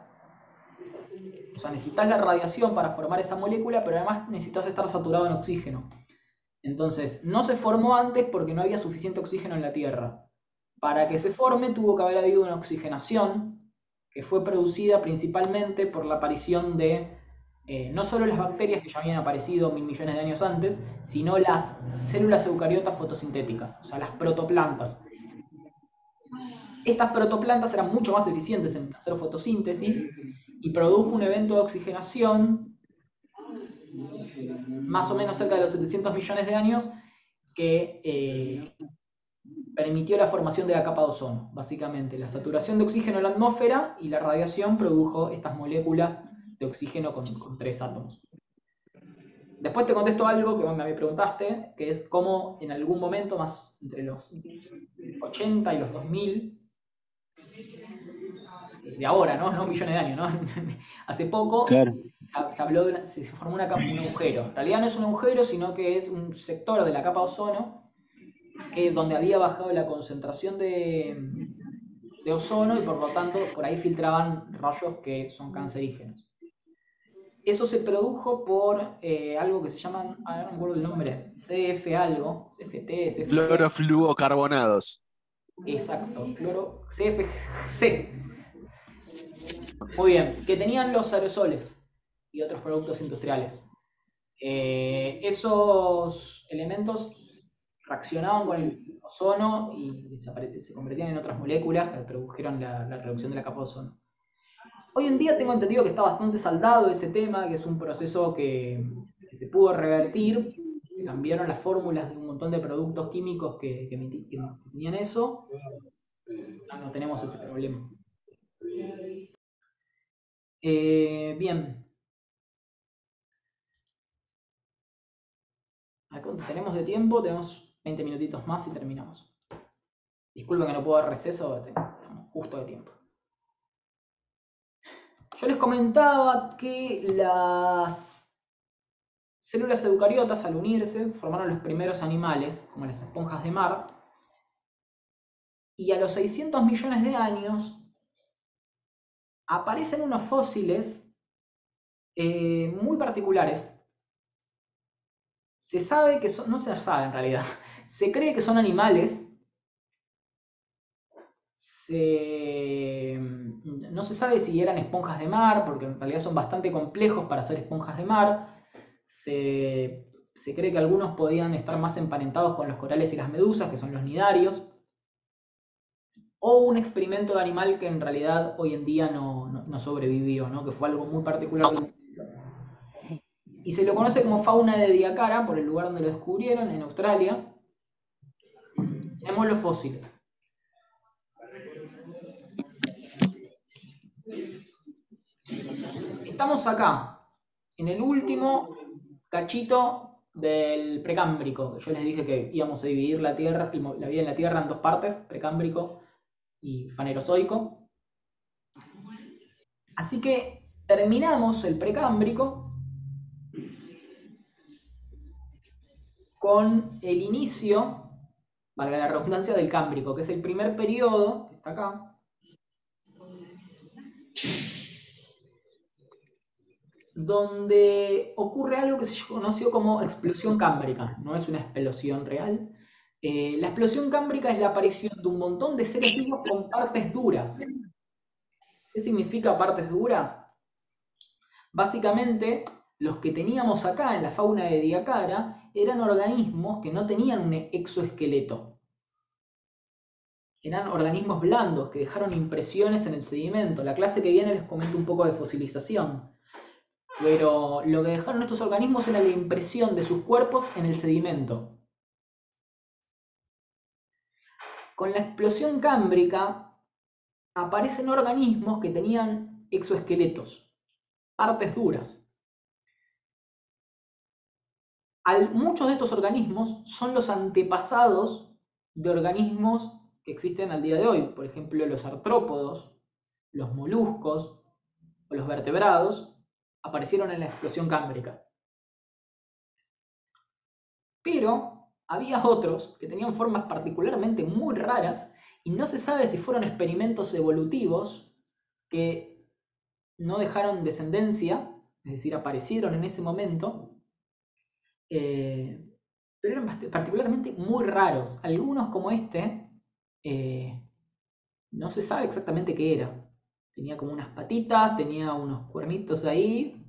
o sea, necesitas la radiación para formar esa molécula, pero además necesitas estar saturado en oxígeno. Entonces, no se formó antes porque no había suficiente oxígeno en la Tierra. Para que se forme tuvo que haber habido una oxigenación que fue producida principalmente por la aparición de no solo las bacterias que ya habían aparecido 1000 millones de años antes, sino las células eucariotas fotosintéticas, o sea, las protoplantas. Estas protoplantas eran mucho más eficientes en hacer fotosíntesis y produjo un evento de oxigenación más o menos cerca de los 700 millones de años que permitió la formación de la capa de ozono. Básicamente, la saturación de oxígeno en la atmósfera y la radiación produjo estas moléculas de oxígeno con 3 átomos. Después te contesto algo que me preguntaste, que es cómo en algún momento, más entre los 80 y los 2000, de ahora, ¿no? Millones de años, ¿no? Hace poco Claro. se habló se formó un agujero. En realidad no es un agujero, sino que es un sector de la capa de ozono donde había bajado la concentración de ozono y por lo tanto por ahí filtraban rayos que son cancerígenos. Eso se produjo por algo que se llaman, no me acuerdo el nombre, CF algo, CFT, CFT. Clorofluorocarbonados. Exacto, CFC. Muy bien, que tenían los aerosoles y otros productos industriales. Esos elementos reaccionaban con el ozono y se convertían en otras moléculas que produjeron la reducción de la capa de ozono. Hoy en día tengo entendido que está bastante saldado ese tema, que es un proceso que se pudo revertir. Se cambiaron las fórmulas de un montón de productos químicos que tenían eso. No tenemos ese problema. Bien. ¿Cuánto tenemos de tiempo? Tenemos 20 minutitos más y terminamos. Disculpen que no puedo dar receso, estamos justo de tiempo. Yo les comentaba que las células eucariotas al unirse formaron los primeros animales, como las esponjas de mar, y a los 600 millones de años aparecen unos fósiles muy particulares. Se sabe que son, no se sabe en realidad, se cree que son animales. No se sabe si eran esponjas de mar, porque en realidad son bastante complejos para ser esponjas de mar. Se cree que algunos podían estar más emparentados con los corales y las medusas, que son los nidarios. O un experimento de animal que en realidad hoy en día no sobrevivió, ¿no? Que fue algo muy particular. Y se lo conoce como fauna de Ediacara, por el lugar donde lo descubrieron, en Australia. Tenemos los fósiles. Estamos acá, en el último cachito del precámbrico. Yo les dije que íbamos a dividir la vida en la Tierra en 2 partes, precámbrico y fanerozoico. Así que terminamos el precámbrico con el inicio, valga la redundancia, del cámbrico, que es el primer periodo, que está acá, donde ocurre algo que se conoció como explosión cámbrica. No es una explosión real. La explosión cámbrica es la aparición de un montón de seres vivos con partes duras. ¿Qué significa partes duras? Básicamente, Los que teníamos acá en la fauna de Ediacara eran organismos que no tenían un exoesqueleto. Eran organismos blandos que dejaron impresiones en el sedimento. La clase que viene les comento un poco de fosilización. Pero lo que dejaron estos organismos era la impresión de sus cuerpos en el sedimento. Con la explosión cámbrica aparecen organismos que tenían exoesqueletos, partes duras. Muchos de estos organismos son los antepasados de organismos que existen al día de hoy. Por ejemplo, los artrópodos, los moluscos o los vertebrados aparecieron en la explosión cámbrica. Pero había otros que tenían formas particularmente muy raras y no se sabe si fueron experimentos evolutivos que no dejaron descendencia, es decir, aparecieron en ese momento, pero eran particularmente muy raros. Algunos como este, no se sabe exactamente qué era. Tenía como unas patitas, tenía unos cuernitos ahí,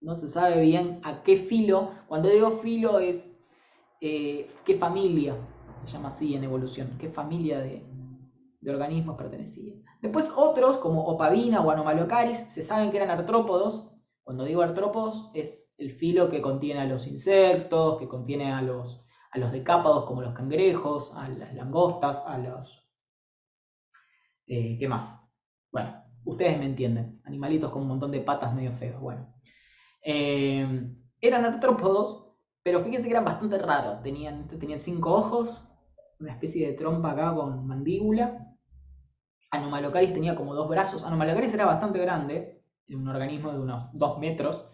no se sabe bien a qué filo. Cuando digo filo es qué familia, se llama así en evolución, qué familia de organismos pertenecía. Después otros, como Opavina o Anomalocaris, se saben que eran artrópodos. Cuando digo artrópodos es el filo que contiene a los insectos, que contiene a los decápados como los cangrejos, a las langostas, a los... ¿qué más? Bueno, ustedes me entienden. Animalitos con un montón de patas medio feos. Bueno. Eran artrópodos, pero fíjense que eran bastante raros. Tenían 5 ojos, una especie de trompa acá con mandíbula. Anomalocaris tenía como 2 brazos. Anomalocaris era bastante grande, un organismo de unos 2 metros.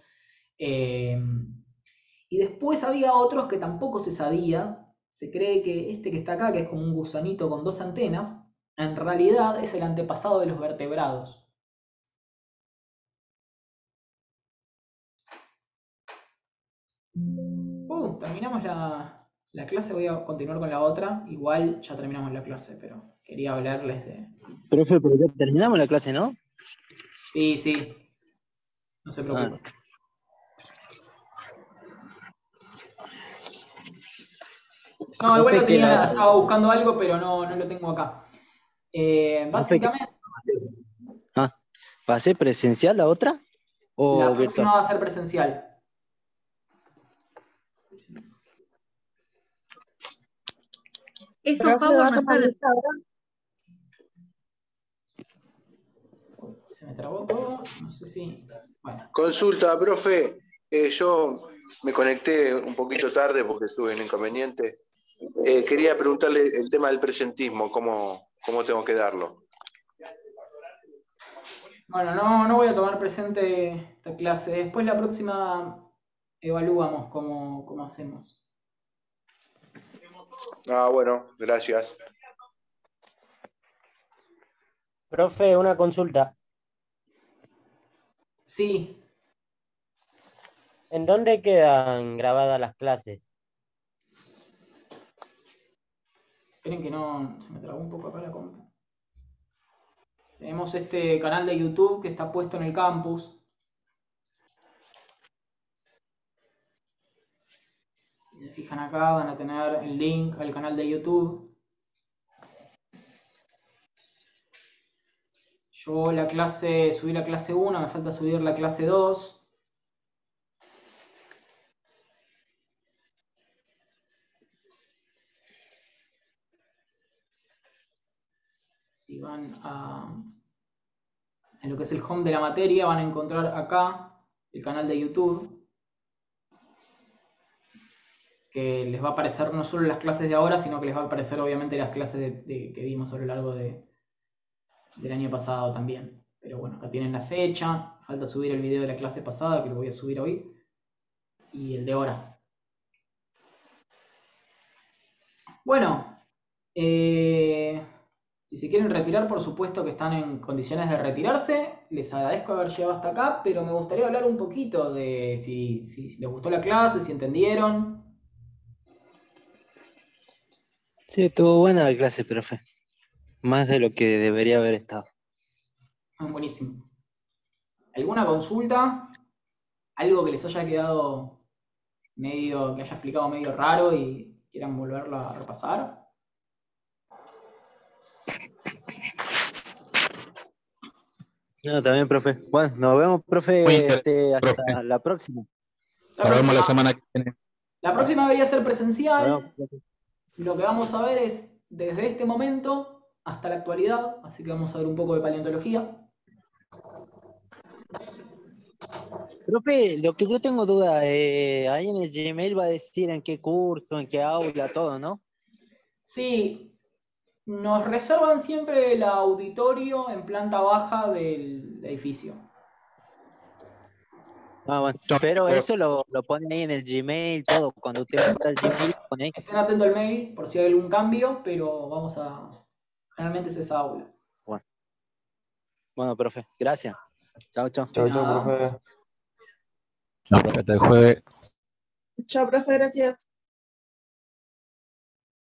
Y después había otros que tampoco se sabía. Se cree que este que está acá, que es como un gusanito con 2 antenas, en realidad es el antepasado de los vertebrados. Terminamos la clase, voy a continuar con la otra. Igual ya terminamos la clase, pero quería hablarles de... Profe, pero ya terminamos la clase, ¿no? Sí. No se preocupen. No, igual lo tenía, estaba buscando algo, pero no lo tengo acá. Básicamente... ¿Va a ser presencial la otra? ¿O la virtual? próxima va a ser presencial. Estos pavos no están. Se me trabó todo, no sé si... Bueno. Consulta, profe. Yo me conecté un poquito tarde porque estuve en inconveniente. Quería preguntarle el tema del presentismo, ¿cómo tengo que darlo? Bueno, no voy a tomar presente esta clase. Después la próxima evaluamos cómo hacemos. Bueno, gracias. Profe, una consulta. Sí. ¿En dónde quedan grabadas las clases? Esperen que no... Se me trabó un poco acá la compu. Tenemos este canal de YouTube que está puesto en el campus. Si se fijan acá van a tener el link al canal de YouTube. Yo subí la clase 1, me falta subir la clase 2. Si van en lo que es el home de la materia, van a encontrar acá el canal de YouTube, que les va a aparecer no solo las clases de ahora, sino que les va a aparecer obviamente las clases que vimos a lo largo del año pasado también. Pero bueno, acá tienen la fecha, falta subir el video de la clase pasada, que lo voy a subir hoy, y el de ahora. Bueno, si se quieren retirar, por supuesto que están en condiciones de retirarse. Les agradezco haber llegado hasta acá, pero me gustaría hablar un poquito de si les gustó la clase, si entendieron. Sí, estuvo buena la clase, profe. Más de lo que debería haber estado. Buenísimo. ¿Alguna consulta? algo que les haya quedado medio, que haya explicado medio raro y quieran volverlo a repasar. No, también, profe. Bueno, nos vemos, profe, hasta la próxima. Nos vemos la semana que viene. La próxima debería ser presencial. Nos vemos, profe. Lo que vamos a ver es desde este momento hasta la actualidad, así que vamos a ver un poco de paleontología. Profe, lo que yo tengo duda, ahí en el Gmail va a decir en qué curso, en qué aula, todo, ¿no? Sí, nos reservan siempre el auditorio en planta baja del edificio. Ah, bueno. Pero eso lo pone ahí en el Gmail, todo. Cuando usted manda el Gmail, pone ahí. Estén atentos al mail por si hay algún cambio, pero generalmente es esa aula. Bueno, profe, gracias. Chao, chao. Chao, profe. Chao, profe, hasta el jueves. Chao, profe, gracias.